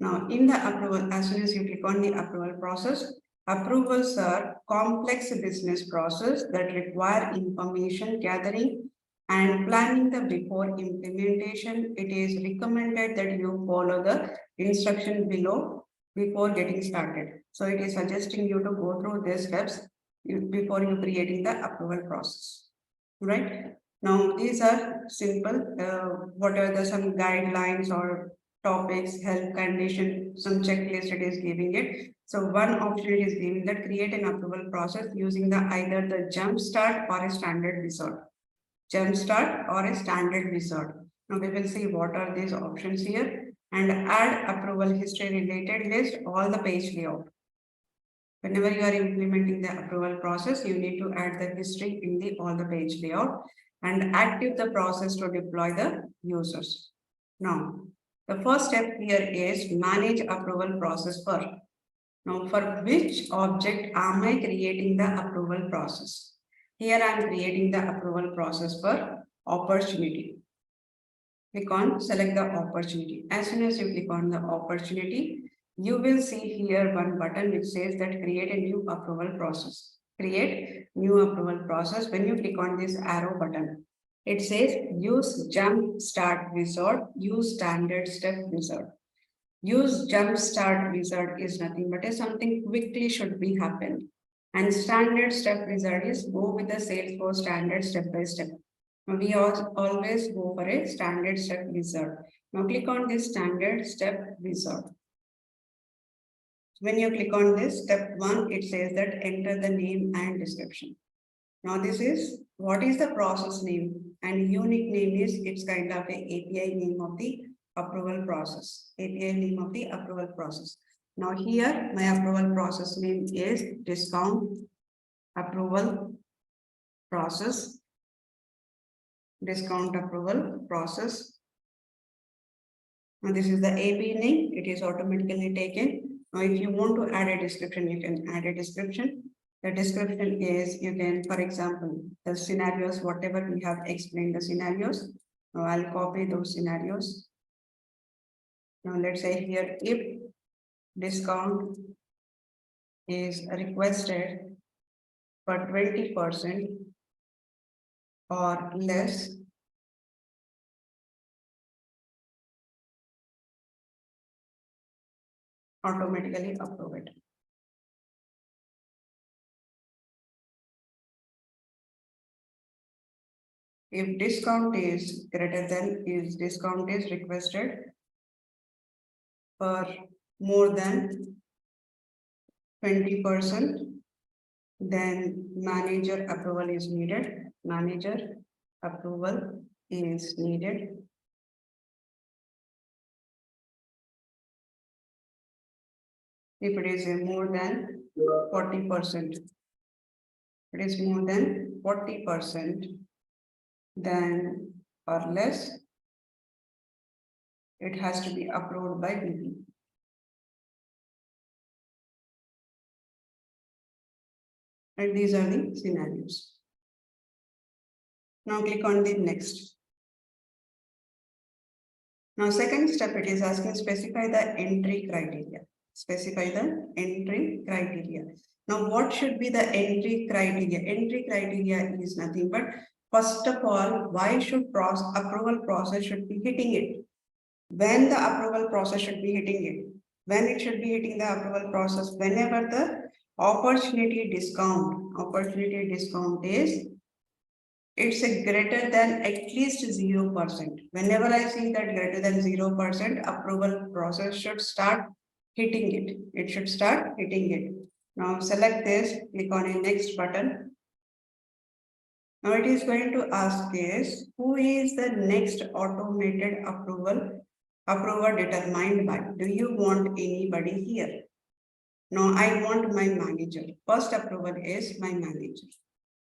Now in the approval, as soon as you click on the approval process, approvals are complex business process that require information gathering and planning the before implementation. It is recommended that you follow the instruction below before getting started. So it is suggesting you to go through these steps before you creating the approval process, right? Now these are simple, whatever the some guidelines or topics, health condition, some checklist it is giving it. So one option it is giving that create an approval process using the either the jump start or a standard wizard. Jump start or a standard wizard. Now we will see what are these options here and add approval history related list, all the page layout. Whenever you are implementing the approval process, you need to add the history in the all the page layout and active the process to deploy the users. Now, the first step here is manage approval process for. Now, for which object am I creating the approval process? Here I am creating the approval process for opportunity. Click on select the opportunity. As soon as you click on the opportunity, you will see here one button which says that create a new approval process. Create new approval process. When you click on this arrow button, it says use jump start wizard, use standard step wizard. Use jump start wizard is nothing but something quickly should be happened. And standard step wizard is go with the Salesforce standard step by step. We always go for a standard step wizard. Now click on this standard step wizard. When you click on this step 1, it says that enter the name and description. Now this is what is the process name and unique name is it's kind of a API name of the approval process. API name of the approval process. Now here my approval process name is discount approval process. Discount approval process. Now this is the AB name. It is automatically taken. Now, if you want to add a description, you can add a description. The description is, you can, for example, the scenarios, whatever we have explained the scenarios. Now, I'll copy those scenarios. Now, let's say here, if discount is requested for 20% or less, automatically approve it. If discount is greater than, is discount is requested for more than 20%, then manager approval is needed. Manager approval is needed. If it is more than 40%, it is more than 40%, then or less, it has to be approved by VP. And these are the scenarios. Now click on the next. Now second step, it is asking specify the entry criteria. Specify the entry criteria. Now what should be the entry criteria? Entry criteria is nothing but, first of all, why should approval process should be hitting it? When the approval process should be hitting it? When it should be hitting the approval process? Whenever the opportunity discount is it's a greater than at least 0%. Whenever I see that greater than 0%, approval process should start hitting it. It should start hitting it. Now select this, click on a next button. Now it is going to ask is who is the next automated approver determined by? Do you want anybody here? No, I want my manager. First approval is my manager.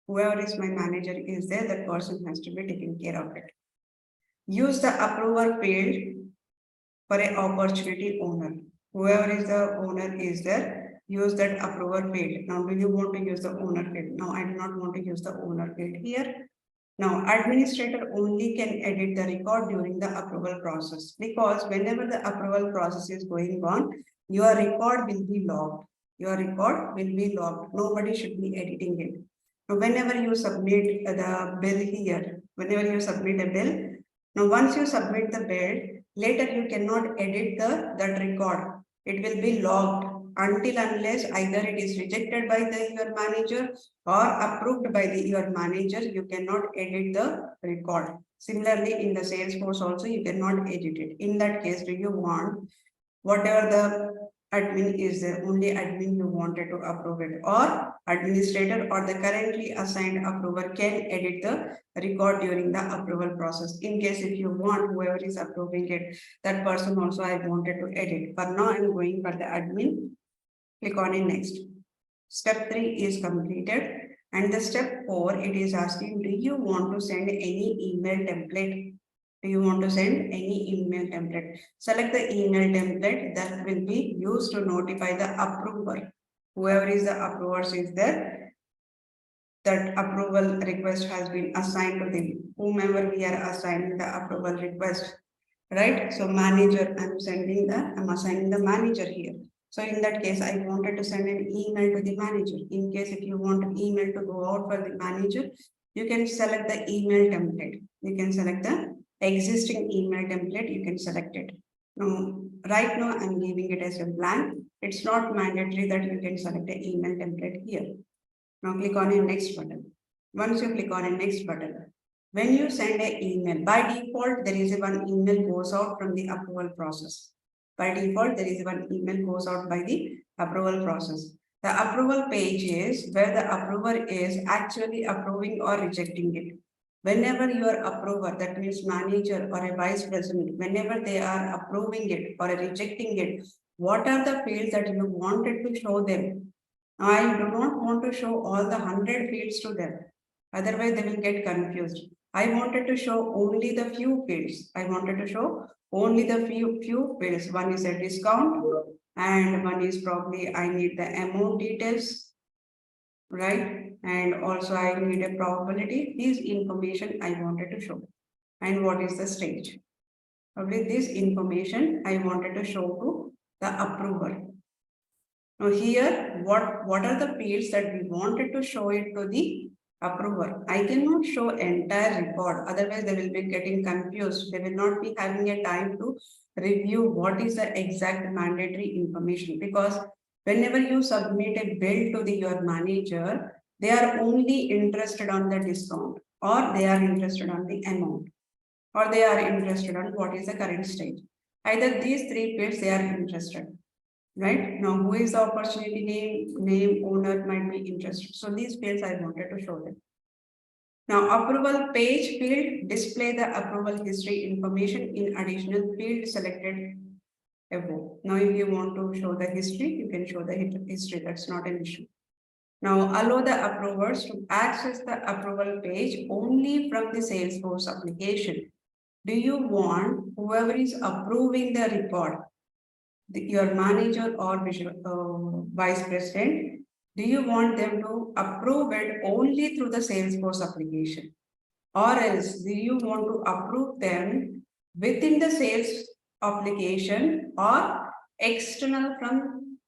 Whoever is my manager is there, that person has to be taken care of it. Use the approver field for an opportunity owner. Whoever is the owner is there, use that approver field. Now, do you want to use the owner field? No, I do not want to use the owner field here. Now, administrator only can edit the record during the approval process, because whenever the approval process is going on, your record will be logged. Your record will be logged. Nobody should be editing it. Now, whenever you submit the bill here, whenever you submit a bill, now once you submit the bill, later you cannot edit that record. It will be logged until unless either it is rejected by your manager or approved by your manager. You cannot edit the record. Similarly, in the Salesforce also, you cannot edit it. In that case, do you want whatever the admin is there, only admin you wanted to approve it, or administrator or the currently assigned approver can edit the record during the approval process. In case if you want whoever is approving it, that person also I wanted to edit. For now, I'm going for the admin. Click on it next. Step 3 is completed. And the step 4, it is asking, do you want to send any email template? Do you want to send any email template? Select the email template that will be used to notify the approver. Whoever is the approver is there, that approval request has been assigned to the whomever we are assigning the approval request, right? So manager, I'm assigning the manager here. So in that case, I wanted to send an email to the manager. In case if you want email to go out for the manager, you can select the email template. You can select the existing email template. You can select it. Now, right now, I'm leaving it as a blank. It's not mandatory that you can select the email template here. Now click on a next button. Once you click on a next button, when you send an email, by default, there is one email goes out from the approval process. By default, there is one email goes out by the approval process. The approval page is where the approver is actually approving or rejecting it. Whenever your approver, that means manager or a vice president, whenever they are approving it or rejecting it, what are the fields that you wanted to show them? I do not want to show all the 100 fields to them. Otherwise, they will get confused. I wanted to show only the few fields. I wanted to show only the few fields. One is a discount, and one is probably I need the amount details, right? And also I need a probability. This information I wanted to show. And what is the stage? Probably this information I wanted to show to the approver. Now here, what are the fields that we wanted to show it to the approver? I cannot show entire record, otherwise they will be getting confused. They will not be having a time to review what is the exact mandatory information, because whenever you submit a bill to your manager, they are only interested on the discount, or they are interested on the amount, or they are interested on what is the current stage. Either these 3 fields they are interested. Right now, who is the opportunity name, owner might be interested. So these fields I wanted to show them. Now, approval page field display the approval history information in additional field selected above. Now, if you want to show the history, you can show the history. That's not an issue. Now, allow the approvers to access the approval page only from the Salesforce application. Do you want whoever is approving the record, your manager or vice president, do you want them to approve it only through the Salesforce application? Or else, do you want to approve them within the sales application or external from,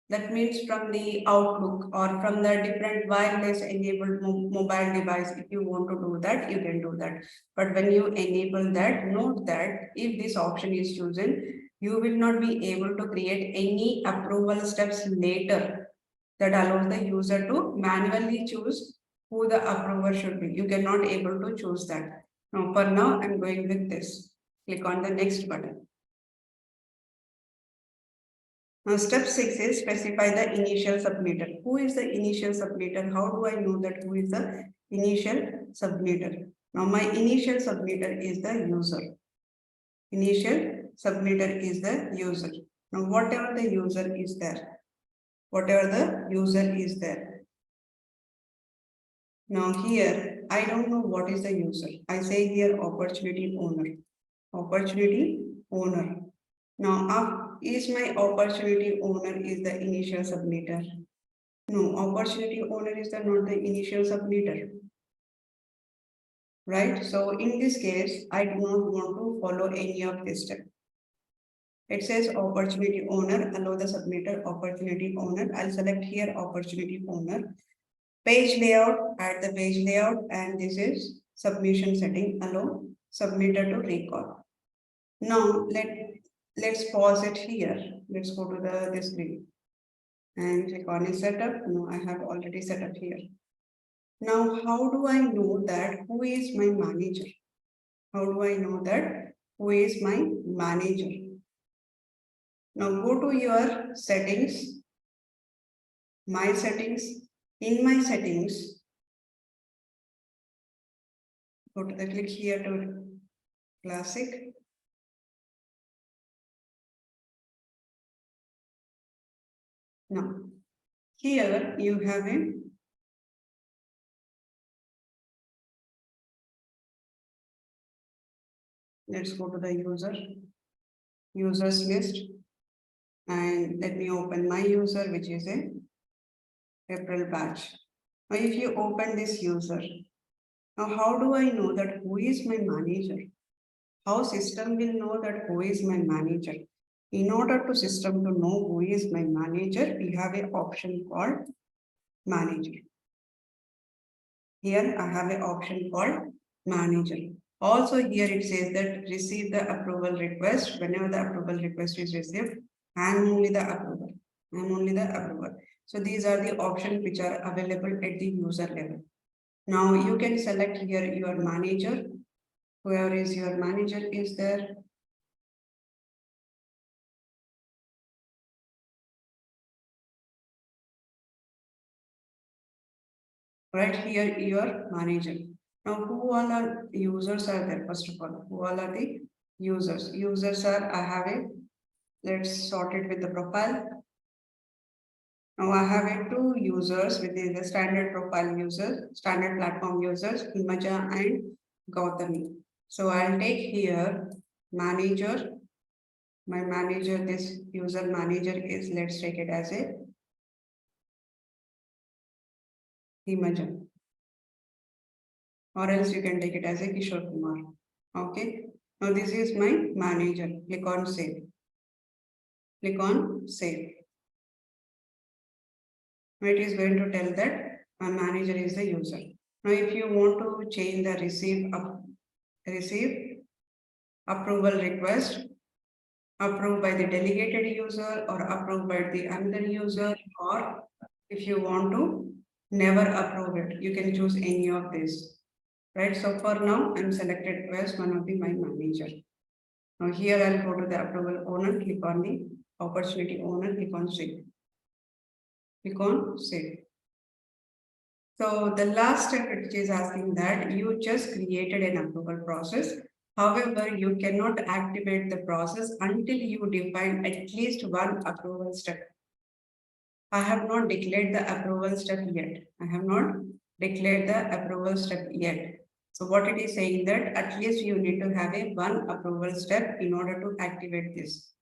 that means from the Outlook or from the different wireless enabled mobile device? If you want to do that, you can do that. But when you enable that, note that if this option is chosen, you will not be able to create any approval steps later that allows the user to manually choose who the approver should be. You cannot able to choose that. Now, for now, I'm going with this. Click on the next button. Now, step 6 is specify the initial submitter. Who is the initial submitter? How do I know that who is the initial submitter? Now, my initial submitter is the user. Initial submitter is the user. Now, whatever the user is there, Now here, I don't know what is the user. I say here opportunity owner. Now, is my opportunity owner is the initial submitter? No, opportunity owner is not the initial submitter. Right? So in this case, I do not want to follow any of this step. It says opportunity owner, allow the submitter opportunity owner. I'll select here opportunity owner. Page layout, add the page layout, and this is submission setting, allow submitter to record. Now let's pause it here. Let's go to this screen and click on setup. No, I have already set up here. Now, how do I know that who is my manager? How do I know that who is my manager? Now go to your settings, my settings. In my settings, go to the click here to classic. Now, here you have a let's go to the users list, and let me open my user, which is a April batch. Now, if you open this user, now how do I know that who is my manager? How system will know that who is my manager? In order to system to know who is my manager, we have an option called manager. Here I have an option called manager. Also here it says that receive the approval request. Whenever the approval request is received, I am only the approver. So these are the options which are available at the user level. Now you can select here your manager. Whoever is your manager is there. Right here, your manager. Now, who all are users are there? First of all, who all are the users? Users are, I have a, let's sort it with the profile. Now, I have a 2 users within the standard profile users, standard platform users, Himaja and Gautami. So, I'll take here manager. My manager, this user manager is, let's take it as a Himaja. Or else you can take it as a Kishore Kumar. Okay. Now this is my manager. Click on save. Click on save. Now it is going to tell that my manager is the user. Now if you want to change the receive approval request, approved by the delegated user or approved by the another user, or if you want to never approve it, you can choose any of this. Right, so for now, I'm selected as one of my manager. Now here I'll go to the approval owner, click on the opportunity owner, click on save. Click on save. So the last step, which is asking that you just created an approval process. However, you cannot activate the process until you define at least one approval step. I have not declared the approval step yet. So what it is saying that at least you need to have a one approval step in order to activate this,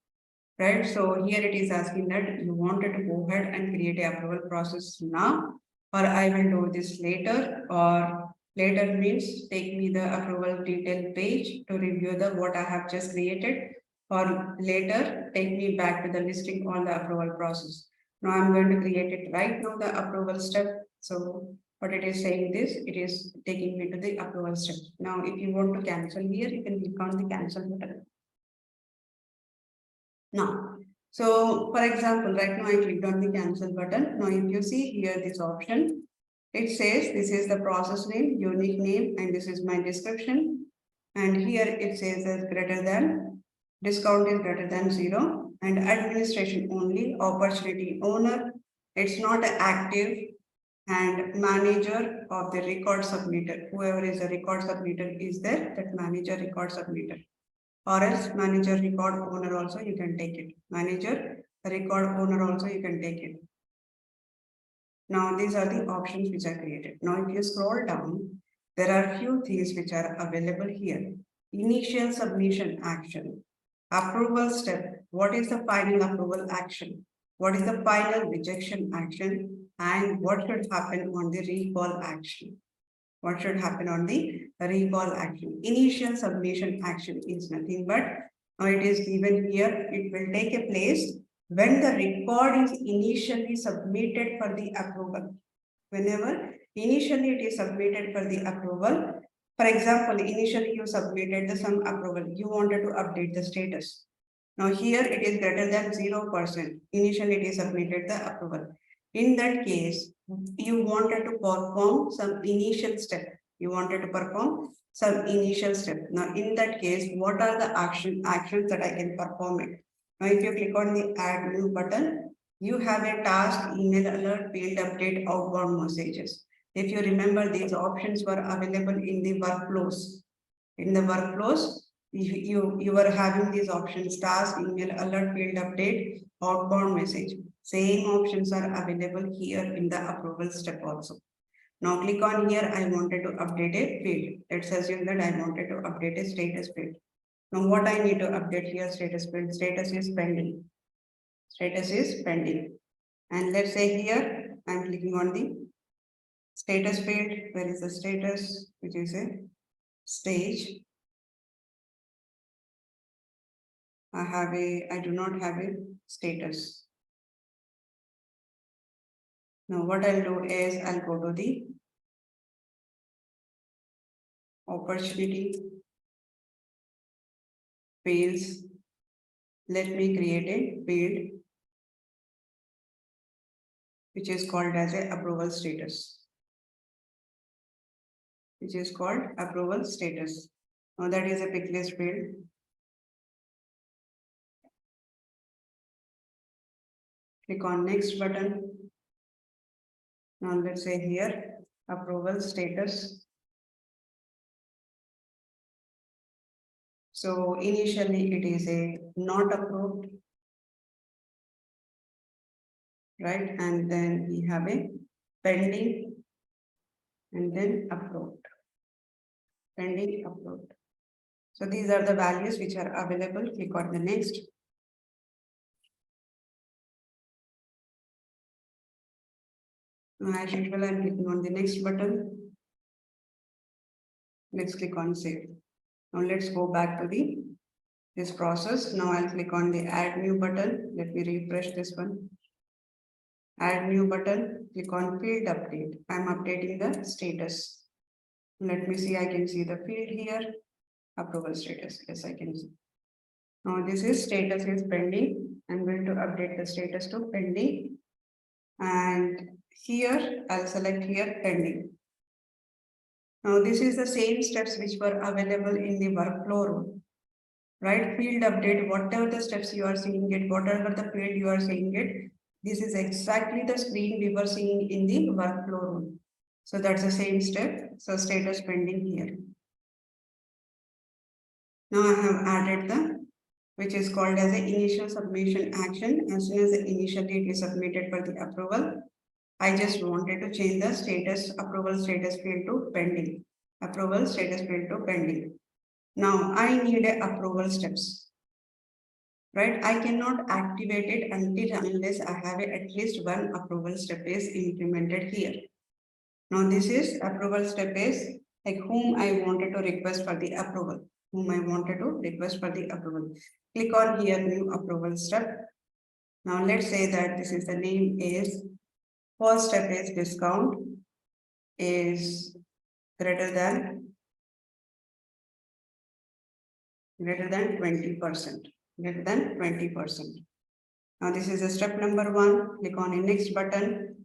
right? So here it is asking that you wanted to go ahead and create a approval process now, or I will do this later, or later means take me the approval detail page to review the what I have just created, or later take me back to the listing on the approval process. Now I'm going to create it right now, the approval step. So what it is saying this, it is taking me to the approval step. Now, if you want to cancel here, you can click on the cancel button. Now, so for example, right now I clicked on the cancel button. Now, if you see here this option, It says this is the process name, unique name, and this is my description. And here it says as greater than, discount is greater than 0, and administration only, opportunity owner. It's not active, and manager of the record submitter. Whoever is a record submitter is there, that manager record submitter. Or else manager record owner also you can take it. Manager record owner also you can take it. Now these are the options which are created. Now if you scroll down, there are few things which are available here. Initial submission action, approval step. What is the final approval action? What is the final rejection action? And what should happen on the recall action? What should happen on the recall action? Initial submission action is nothing but it is given here. It will take a place when the record is initially submitted for the approval. Whenever initially it is submitted for the approval, for example, initially you submitted some approval, you wanted to update the status. Now here it is greater than 0%. Initially it is submitted the approval. In that case, you wanted to perform some initial step. You wanted to perform some initial step. Now in that case, what are the actions that I can perform it? Now if you click on the add new button, you have a task, email alert, field update, outbound messages. If you remember, these options were available in the workflows. In the workflows, you were having these options: task, email alert, field update, outbound message. Same options are available here in the approval step also. Now click on here. I wanted to update a field. Let's assume that I wanted to update a status field. Now what I need to update here, status field, status is pending. Status is pending. And let's say here, I'm clicking on the status field. Where is the status? Which is a stage. I do not have a status. Now what I'll do is I'll go to the opportunity fields. Let me create a field which is called as a approval status. Which is called approval status. Now that is a pick list field. Click on next button. Now let's say here approval status. So initially it is a not approved, right? And then we have a pending and then approved. Pending, approved. So these are the values which are available. Click on the next. As usual, I'm clicking on the next button. Let's click on save. Now let's go back to this process. Now I'll click on the add new button. Let me refresh this one. Add new button, click on field update. I'm updating the status. Let me see, I can see the field here. Approval status. Yes, I can see. Now this is status is pending. I'm going to update the status to pending. And here I'll select here pending. Now this is the same steps which were available in the workflow rule, right? Field update, whatever the steps you are seeing it, whatever the field you are seeing it, this is exactly the screen we were seeing in the workflow rule. So that's the same step. So status pending here. Now I have added the, which is called as an initial submission action. As soon as initially it is submitted for the approval, I just wanted to change the status, approval status field to pending. Approval status field to pending. Now I need a approval steps. Right? I cannot activate it until unless I have at least one approval step is implemented here. Now this is approval step is like whom I wanted to request for the approval. Whom I wanted to request for the approval. Click on here, new approval step. Now let's say that this is the name is, first step is discount is greater than 20%. Greater than 20%. Now this is a step number 1. Click on the next button.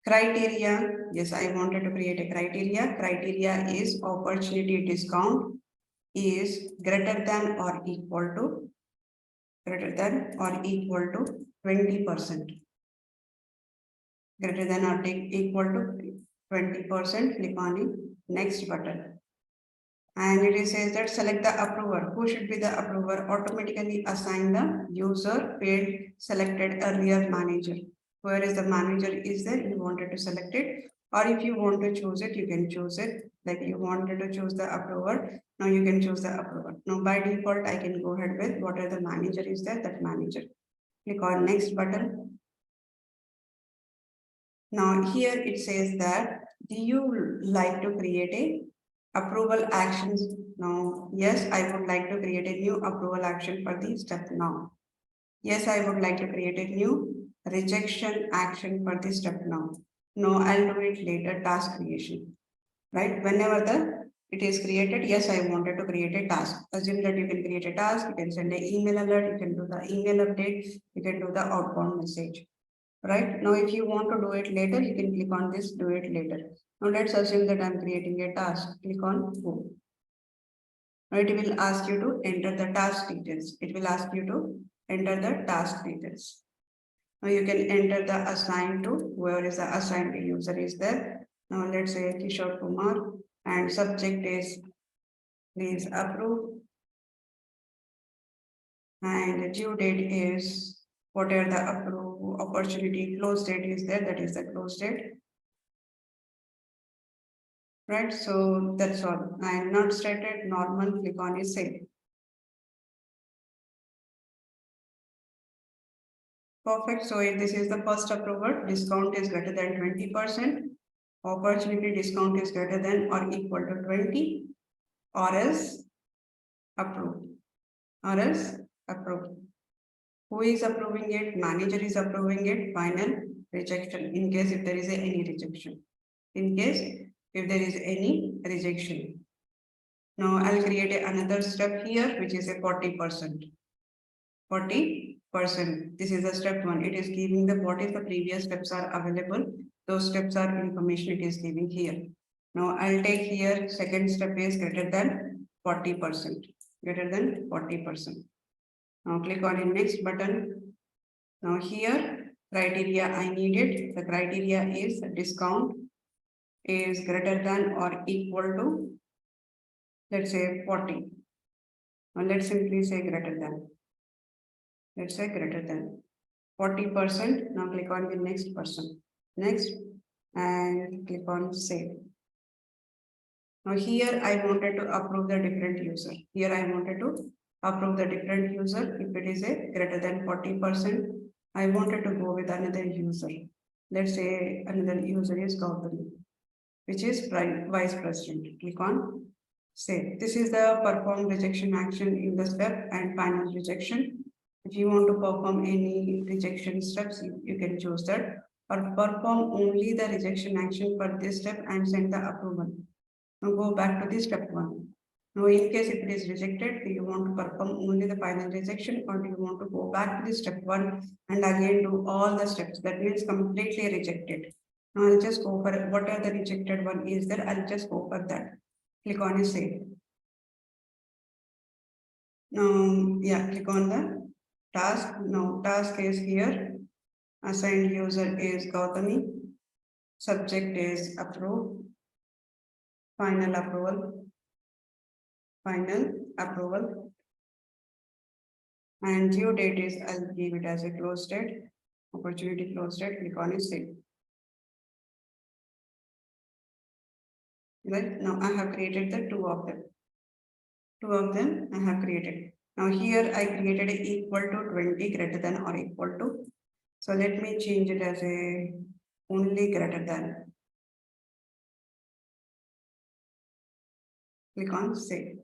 Criteria, yes, I wanted to create a criteria. Criteria is opportunity discount is greater than or equal to 20%. Greater than or equal to 20%, click on the next button. And it says that select the approver. Who should be the approver? Automatically assign the user field selected earlier manager. Where is the manager is there? You wanted to select it. Or if you want to choose it, you can choose it. Like you wanted to choose the approver. Now you can choose the approver. Now by default, I can go ahead with whatever the manager is there, that manager. Click on next button. Now here it says that, do you like to create a approval actions? Now, yes, I would like to create a new approval action for the step now. Yes, I would like to create a new rejection action for the step now. No, I'll do it later, task creation, right? Whenever it is created, yes, I wanted to create a task. Assume that you can create a task, you can send an email alert, you can do the email update, you can do the outbound message. Right now, if you want to do it later, you can click on this, do it later. Now let's assume that I'm creating a task. Click on go. Now it will ask you to enter the task details. It will ask you to enter the task details. Now you can enter the assigned to whoever is the assigned user is there. Now let's say Kishore Kumar and subject is please approve. And the due date is whatever the approve opportunity close date is there, that is the close date. Right, so that's all. I am not stated normal, click on is save. Perfect. So if this is the first approval, discount is greater than 20%. Opportunity discount is greater than or equal to 20, or else approved. Or else approved. Who is approving it? Manager is approving it. Final rejection in case if there is any rejection. In case if there is any rejection. Now I'll create another step here, which is a 40%. 40%. This is the step one. It is giving the what if the previous steps are available. Those steps are information it is giving here. Now I'll take here second step is greater than 40%. Greater than 40%. Now click on the next button. Now here criteria I needed. The criteria is discount is greater than or equal to, let's say 40. Now let's simply say greater than. Let's say greater than 40%. Now click on the next person. Next and click on save. Now here I wanted to approve the different user. Here I wanted to approve the different user. If it is a greater than 40%, I wanted to go with another user. Let's say another user is Gautami, which is vice president. Click on save. This is the perform rejection action in the step and final rejection. If you want to perform any rejection steps, you can choose that, or perform only the rejection action for this step and send the approval. Now go back to the step one. Now in case if it is rejected, do you want to perform only the final rejection, or do you want to go back to the step one and again do all the steps? That means completely rejected. Now I'll just go for whatever the rejected one is there. I'll just go for that. Click on save. Now, yeah, click on the task. Now task is here. Assigned user is Gautami. Subject is approve. Final approval. Final approval. And due date is, I'll give it as a close date. Opportunity close date. Click on save. Right now I have created the two of them. Two of them I have created. Now here I created a equal to 20 greater than or equal to. So let me change it as a only greater than. Click on save.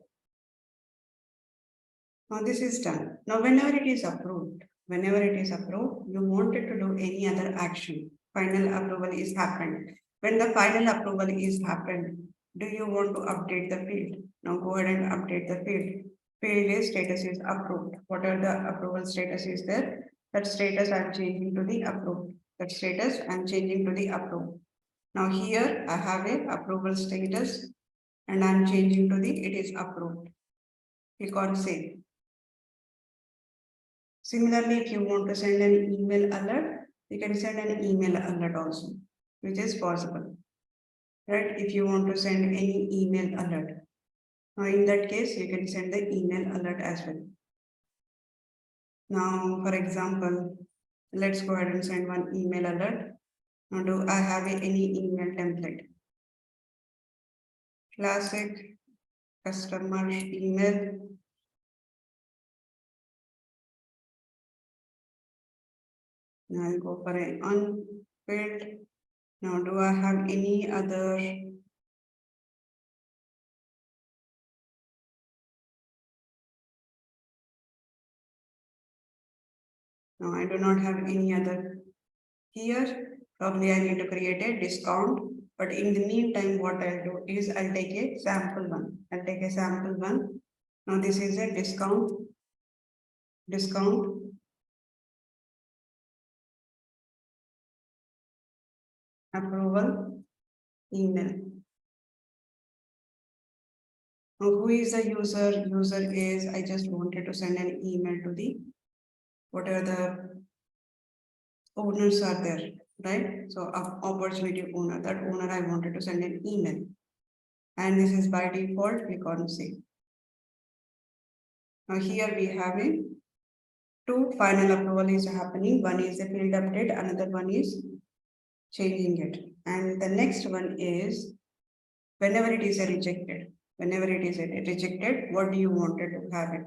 Now this is done. Now whenever it is approved, you wanted to do any other action. Final approval is happened. When the final approval is happened, do you want to update the field? Now go ahead and update the field. Field is status is approved. Whatever the approval status is there, that status I'm changing to the approved. That status I'm changing to the approved. Now here I have a approval status and I'm changing to the it is approved. Click on save. Similarly, if you want to send an email alert, you can send an email alert also, which is possible. Right? If you want to send any email alert. Now in that case, you can send the email alert as well. Now, for example, let's go ahead and send one email alert. Now, do I have any email template? Classic customer email. Now I'll go for an unfilled. Now, do I have any other? No, I do not have any other. Here, probably I need to create a discount. But in the meantime, what I'll do is I'll take a sample one. I'll take a sample one. Now this is a discount. Approval email. Now who is the user? User is, I just wanted to send an email to the, whatever the owners are there, right? So opportunity owner, that owner I wanted to send an email. And this is by default, click on save. Now here we have a two final approval is happening. One is a field update, another one is changing it. And the next one is whenever it is a rejected. Whenever it is a rejected, what do you wanted to have it?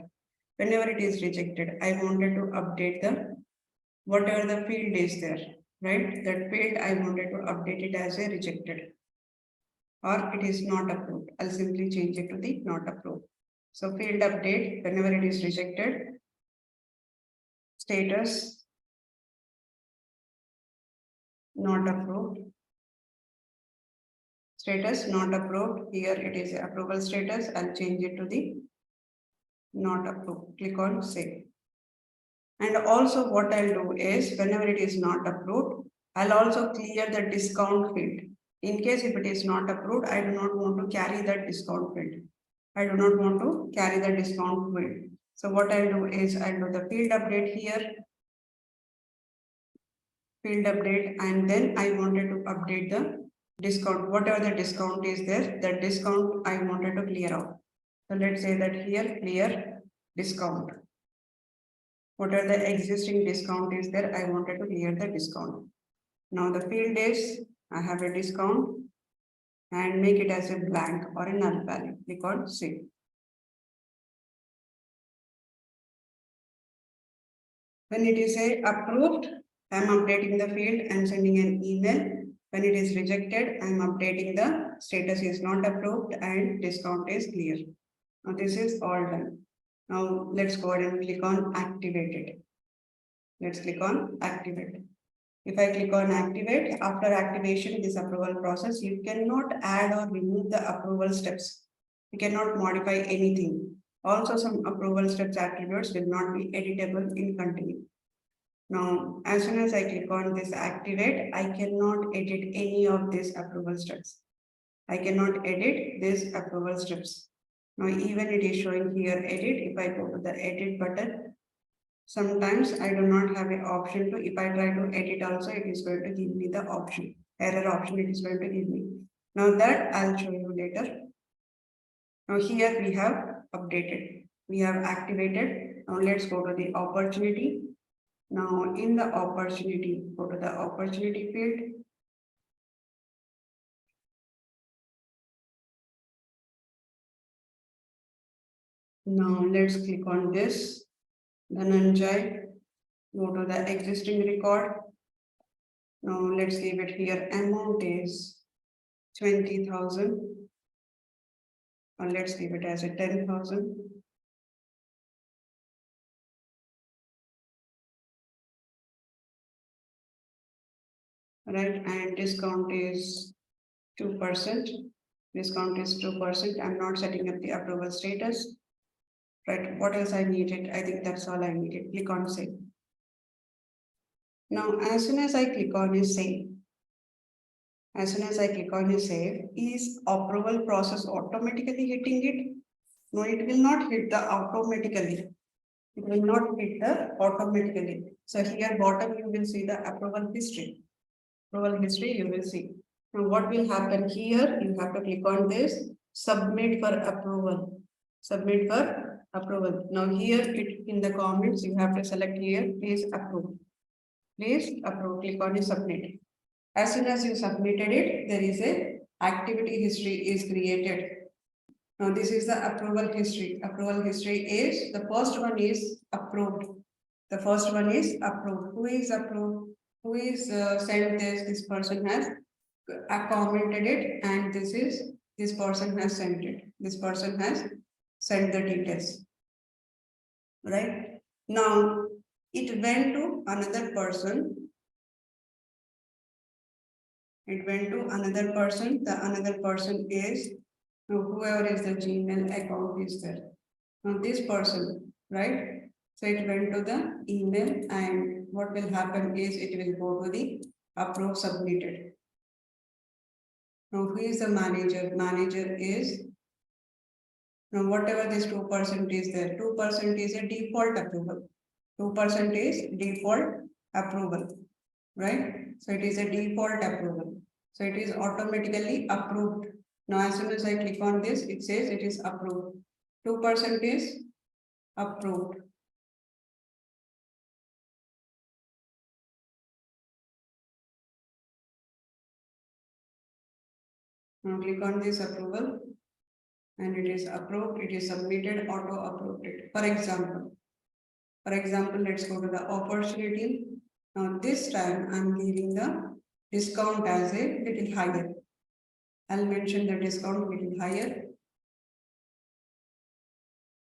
Whenever it is rejected, I wanted to update the whatever the field is there, right? That field I wanted to update it as a rejected or it is not approved. I'll simply change it to the not approved. So field update, whenever it is rejected, status not approved. Status not approved. Here it is approval status. I'll change it to the not approved. Click on save. And also what I'll do is whenever it is not approved, I'll also clear the discount field. In case if it is not approved, I do not want to carry that discount field. I do not want to carry the discount field. So what I'll do is I'll do the field update here. Field update, and then I wanted to update the discount. Whatever the discount is there, that discount I wanted to clear out. So let's say that here clear discount. Whatever the existing discount is there, I wanted to clear the discount. Now the field is I have a discount and make it as a blank or a null value. Click on save. When it is a approved, I am updating the field and sending an email. When it is rejected, I am updating the status is not approved and discount is clear. Now this is all done. Now let's go ahead and click on activated. Let's click on activate. If I click on activate, after activation, this approval process, you cannot add or remove the approval steps. You cannot modify anything. Also, some approval steps attributes will not be editable in continue. Now, as soon as I click on this activate, I cannot edit any of these approval steps. I cannot edit these approval steps. Now, even it is showing here edit. If I go to the edit button, sometimes I do not have an option to, if I try to edit also, it is going to give me the option, error option it is going to give me. Now that I'll show you later. Now here we have updated, we have activated. Now let's go to the opportunity. Now in the opportunity, go to the opportunity field. Now let's click on this. Dhananjay, go to the existing record. Now let's give it here. Amount is 20,000. Or let's give it as a 10,000. Right, and discount is 2%. Discount is 2%. I'm not setting up the approval status. Right, what else I needed? I think that's all I needed. Click on save. Now, as soon as I click on is save, as soon as I click on is save, is approval process automatically hitting it? No, it will not hit the automatically. It will not hit the automatically. So here bottom you will see the approval history. Approval history you will see. Now what will happen here? You have to click on this, submit for approval. Submit for approval. Now here it in the comments you have to select here, please approve. Please approve, click on submit. As soon as you submitted it, there is a activity history is created. Now this is the approval history. Approval history is, the first one is approved. The first one is approved. Who is approved? Who is sent this? This person has commented it, and this person has sent it. This person has sent the details. Right? Now it went to another person. It went to another person. The another person is whoever is the Gmail account is there. Now this person, right? So it went to the email, and what will happen is it will go to the approve submitted. Now who is the manager? Manager is, now whatever this 2% is there, 2% is a default approval. 2% is default approval, right? So it is a default approval. So it is automatically approved. Now as soon as I click on this, it says it is approved. 2% is approved. Now click on this approval and it is approved, it is submitted, auto approved it. For example, let's go to the opportunity. Now this time I'm giving the discount as a little higher. I'll mention the discount little higher.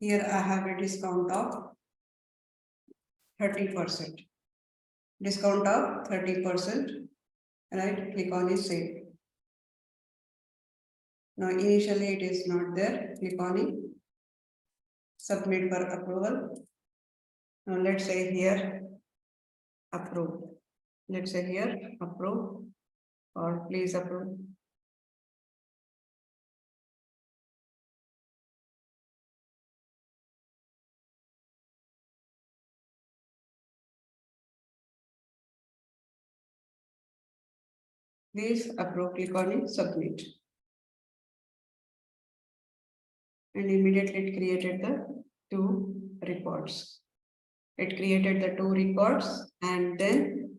Here I have a discount of 30%. Discount of 30%. Right? Click on is save. Now initially it is not there. Click on it. Submit for approval. Now let's say here approve. Let's say here approve or please approve. Please approve, click on it, submit. And immediately it created the 2 records. It created the 2 records, and then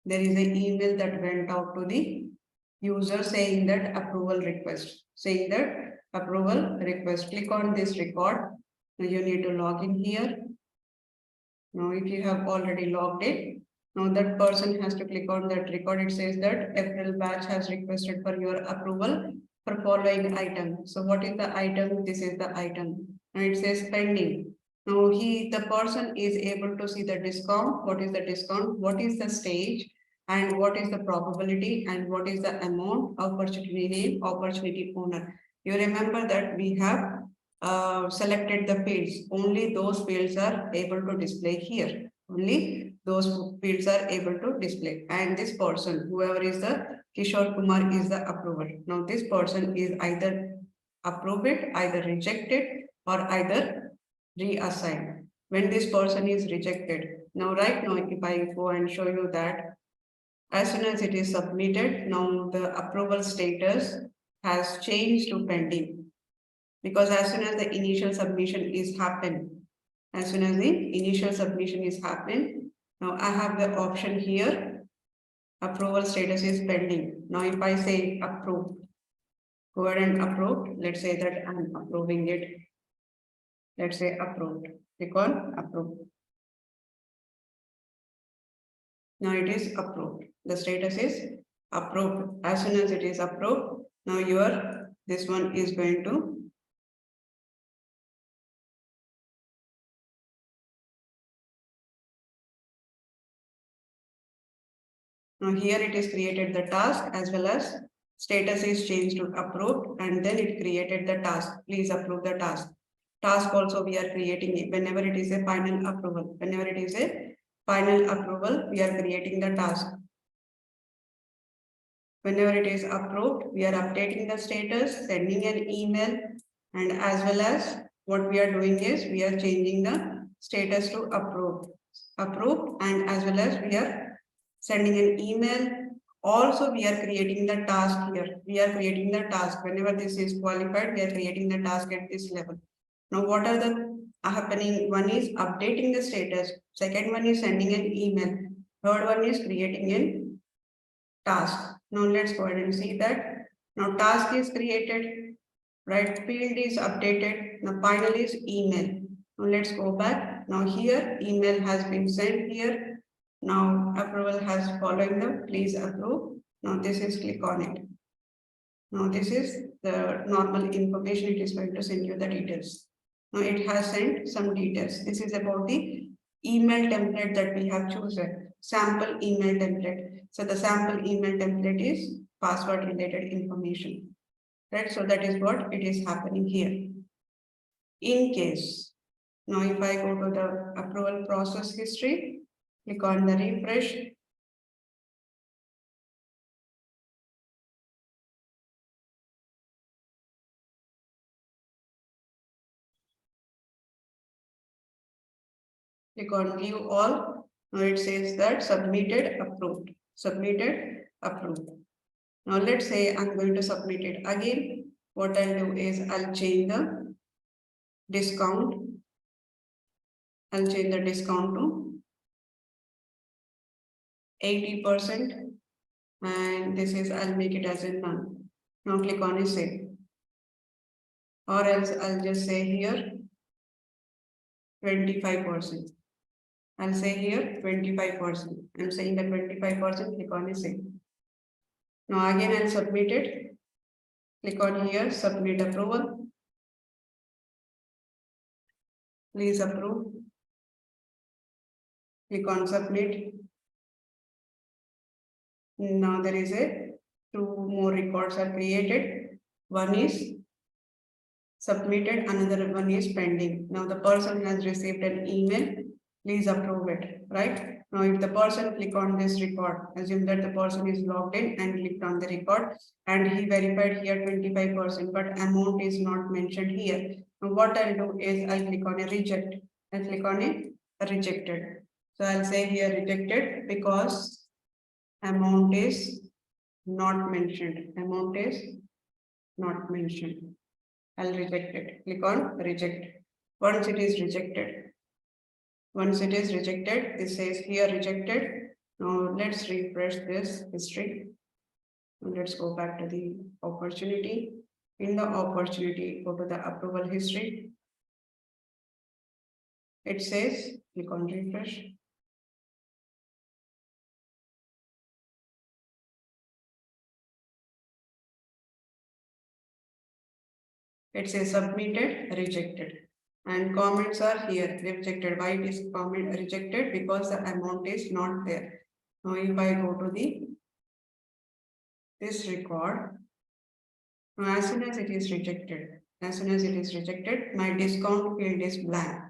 there is an email that went out to the user saying that approval request. Saying that approval request. Click on this record. Now you need to log in here. Now if you have already logged in, now that person has to click on that record. It says that April batch has requested for your approval for following item. So what is the item? This is the item. And it says pending. Now the person is able to see the discount. What is the discount? What is the stage? And what is the probability? And what is the amount? Opportunity name, opportunity owner. You remember that we have selected the fields. Only those fields are able to display here. Only those fields are able to display. And this person, whoever is the Kishore Kumar, is the approver. Now this person is either approved it, either rejected, or either reassigned. When this person is rejected, now right now if I go and show you that as soon as it is submitted, now the approval status has changed to pending. Because as soon as the initial submission is happened, as soon as the initial submission is happened, now I have the option here, approval status is pending. Now if I say approve, go ahead and approve, let's say that I'm approving it. Let's say approved, click on approve. Now it is approved. The status is approved. As soon as it is approved, now this one is going to now here it is created the task as well as status is changed to approved, and then it created the task. Please approve the task. Task also we are creating it whenever it is a final approval. Whenever it is a final approval, we are creating the task. Whenever it is approved, we are updating the status, sending an email, and as well as what we are doing is we are changing the status to approved, and as well as we are sending an email. Also, we are creating the task here. We are creating the task. Whenever this is qualified, we are creating the task at this level. Now, what are the happening? One is updating the status. Second one is sending an email. Third one is creating a task. Now, let's go ahead and see that. Now, task is created, right? Field is updated. Now, final is email. Now, let's go back. Now, here, email has been sent here. Now approval has following them, please approve. Now this is click on it. Now this is the normal information, it is going to send you the details. Now it has sent some details. This is about the email template that we have chosen, sample email template. So the sample email template is password related information, right? So that is what it is happening here. In case, now if I go to the approval process history, click on the refresh. Click on view all. Now it says that submitted, approved, submitted, approved. Now let's say I'm going to submit it again. What I'll do is I'll change the discount. I'll change the discount to 80%. And this is, I'll make it as a none. Now click on a save. Or else I'll just say here 25%. I'll say here 25%. I'm saying that 25%, click on a save. Now again I'll submit it. Click on here, submit approval. Please approve. Click on submit. Now there is two more records are created. One is submitted, another one is pending. Now the person has received an email. Please approve it, right? Now if the person click on this record, assume that the person is logged in and clicked on the record and he verified here 25%, but amount is not mentioned here. Now what I'll do is I'll click on a reject. I'll click on a rejected. So I'll say here rejected because amount is not mentioned. Amount is not mentioned. I'll reject it. Click on reject. Once it is rejected, this says here rejected. Now let's refresh this history. Let's go back to the opportunity. In the opportunity, go to the approval history. It says, click on refresh. It says submitted, rejected. And comments are here, rejected. Why it is comment rejected? Because the amount is not there. Now if I go to this record, now as soon as it is rejected, my discount field is blank.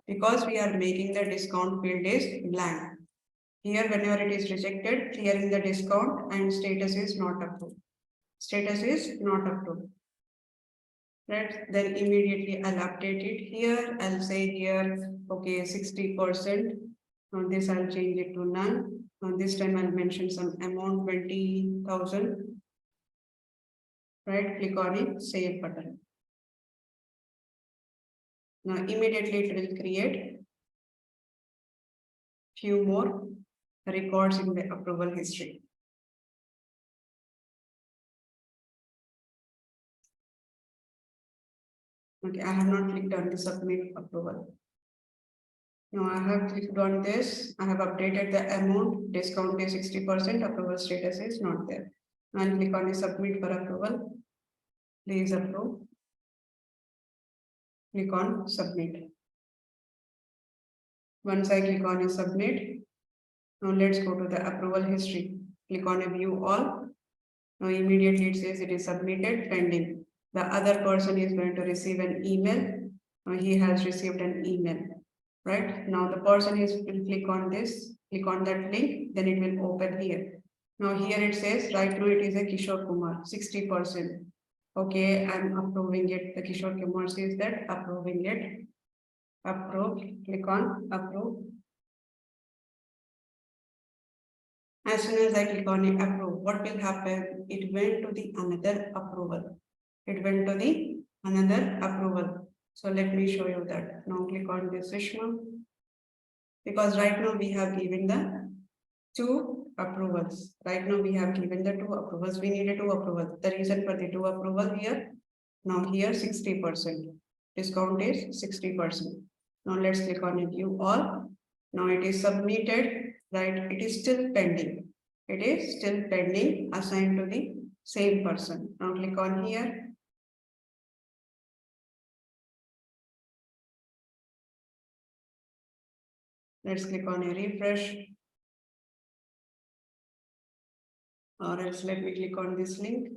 Because we are making the discount field is blank. Here, whenever it is rejected, clearing the discount and status is not approved. Status is not approved. Right, then immediately I'll update it here. I'll say here, okay, 60%. Now this I'll change it to none. Now this time I'll mention some amount 20,000. Right, click on it, save button. Now immediately it will create few more records in the approval history. Okay, I have not clicked on the submit approval. Now I have clicked on this. I have updated the amount, discount is 60%, approval status is not there. Now I'll click on the submit for approval. Please approve. Click on submit. Once I click on a submit, now let's go to the approval history. Click on a view all. Now immediately it says it is submitted, pending. The other person is going to receive an email. Now he has received an email. right? Now the person will click on this, click on that link, then it will open here. Now here it says, right now it is a Kishore Kumar, 60%. Okay, I'm approving it. The Kishore Kumar says that approving it. Approve, click on approve. As soon as I click on it, approve, what will happen? It went to the another approval. It went to the another approval. So let me show you that. Now click on this Vishma. Because right now we have given the two approvals. Right now we have given the two approvals. We needed two approvals. The reason for the two approval here. Now here 60%. Discount is 60%. Now let's click on it. View all. Now it is submitted, right? It is still pending. It is still pending, assigned to the same person. Now click on here. Let's click on a refresh. Or else let me click on this link.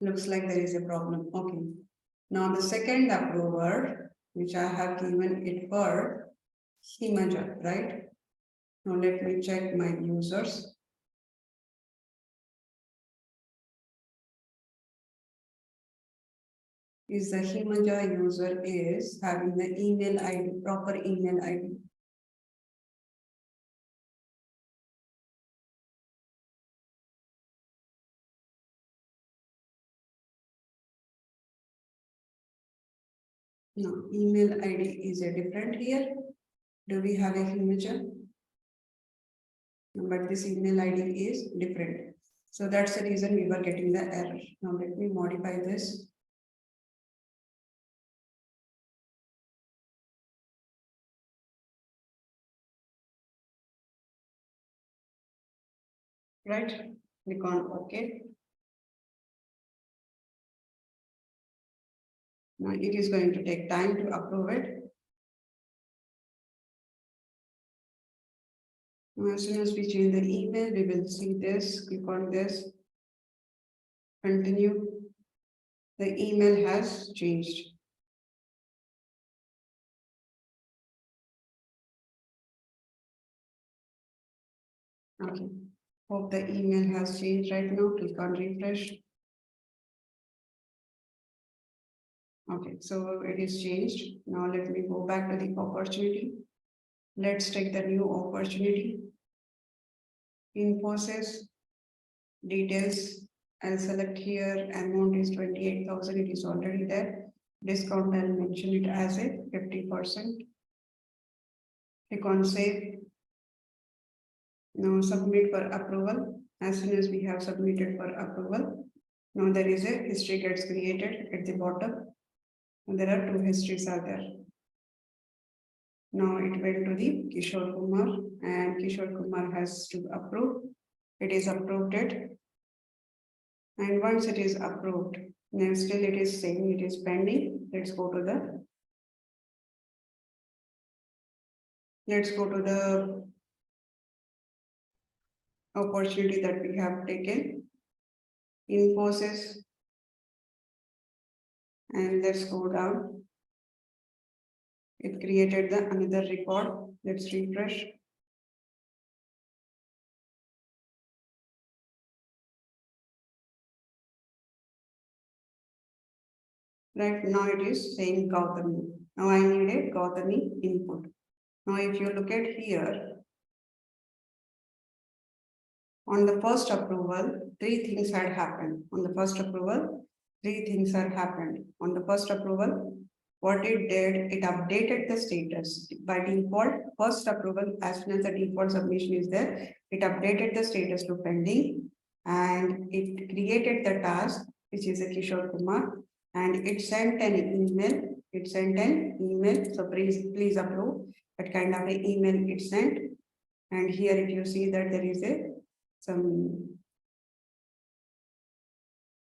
Looks like there is a problem. Okay. Now the second approver, which I have given it for Himaja, right? Now let me check my users. Is the Himaja user is having the email ID, proper email ID. No, email ID is a different here. Do we have a Himaja? No, but this email ID is different. So that's the reason we were getting the error. Now let me modify this. Right, click on OK. Now it is going to take time to approve it. Now, as soon as we change the email, we will see this, click on this, continue. The email has changed. Okay, hope the email has changed right now. Click on refresh. Okay, so it is changed. Now let me go back to the opportunity. Let's take the new opportunity. Infosys details. I'll select here. Amount is 28,000. It is already there. Discount, I'll mention it as a 50%. Click on save. Now submit for approval. As soon as we have submitted for approval, now there is a history gets created at the bottom. And there are two histories are there. Now it went to the Kishore Kumar, and Kishore Kumar has to approve. It is approved it. And once it is approved, then still it is saying it is pending. Let's go to the opportunity that we have taken. Infosys. And let's go down. It created the another record. Let's refresh. Right now it is saying Gautami. Now I need a Gautami input. Now if you look at here, on the first approval, three things had happened. On the first approval, three things had happened. On the first approval, what it did, it updated the status. By default, first approval, as soon as the default submission is there, it updated the status to pending, and it created the task, which is a Kishore Kumar, and it sent an email. It sent an email. So please approve. That kind of an email it sent. And here, if you see that there is some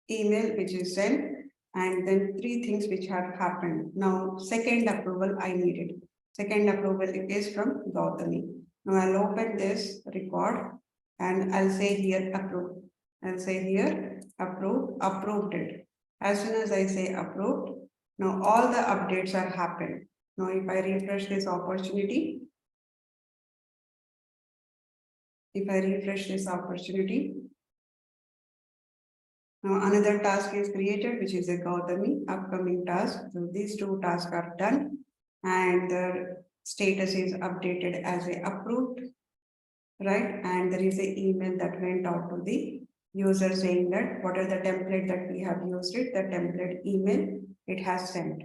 email which is sent, and then three things which have happened. Now, second approval I needed. Second approval is from Gautami. Now I'll open this record. and I'll say here approved. I'll say here approved it. As soon as I say approved, now all the updates are happened. Now if I refresh this opportunity, now another task is created, which is a Gautami upcoming task. So these two tasks are done and the status is updated as a approved, right? And there is an email that went out to the user saying that what are the template that we have used it, the template email it has sent.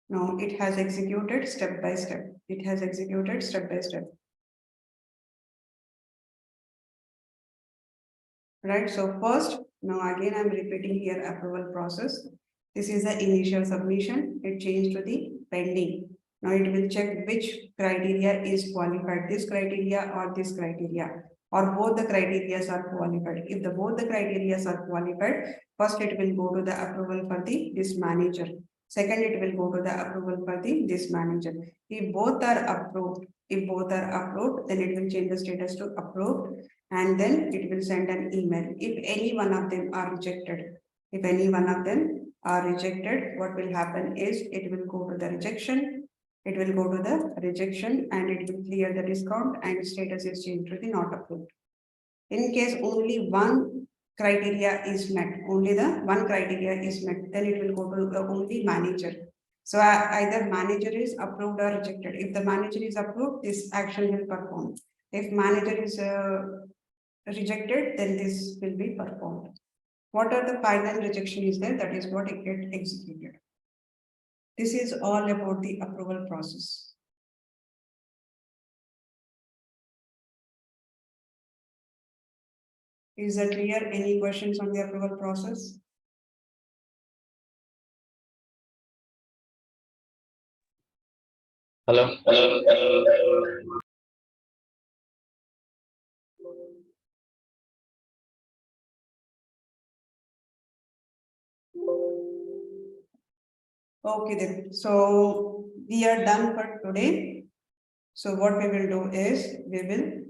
Now it has executed step by step. It has executed step by step. Right, so first, now again I'm repeating here approval process. This is the initial submission, it changed to the pending. Now it will check which criteria is qualified, this criteria or this criteria, or both the criteria are qualified. If both the criteria are qualified, first it will go to the approval for this manager. Second, it will go to the approval for this manager. If both are approved, then it will change the status to approved, and then it will send an email. If any one of them are rejected, what will happen is it will go to the rejection. It will go to the rejection and it will clear the discount and status is changed to the not approved. In case only one criteria is met, then it will go to the only manager. So either manager is approved or rejected. If the manager is approved, this action will perform. If manager is rejected, then this will be performed. What are the final rejection is there? That is what it gets executed. This is all about the approval process. Is that clear? Any questions on the approval process? Hello. Okay then, so we are done for today. So what we will do is we will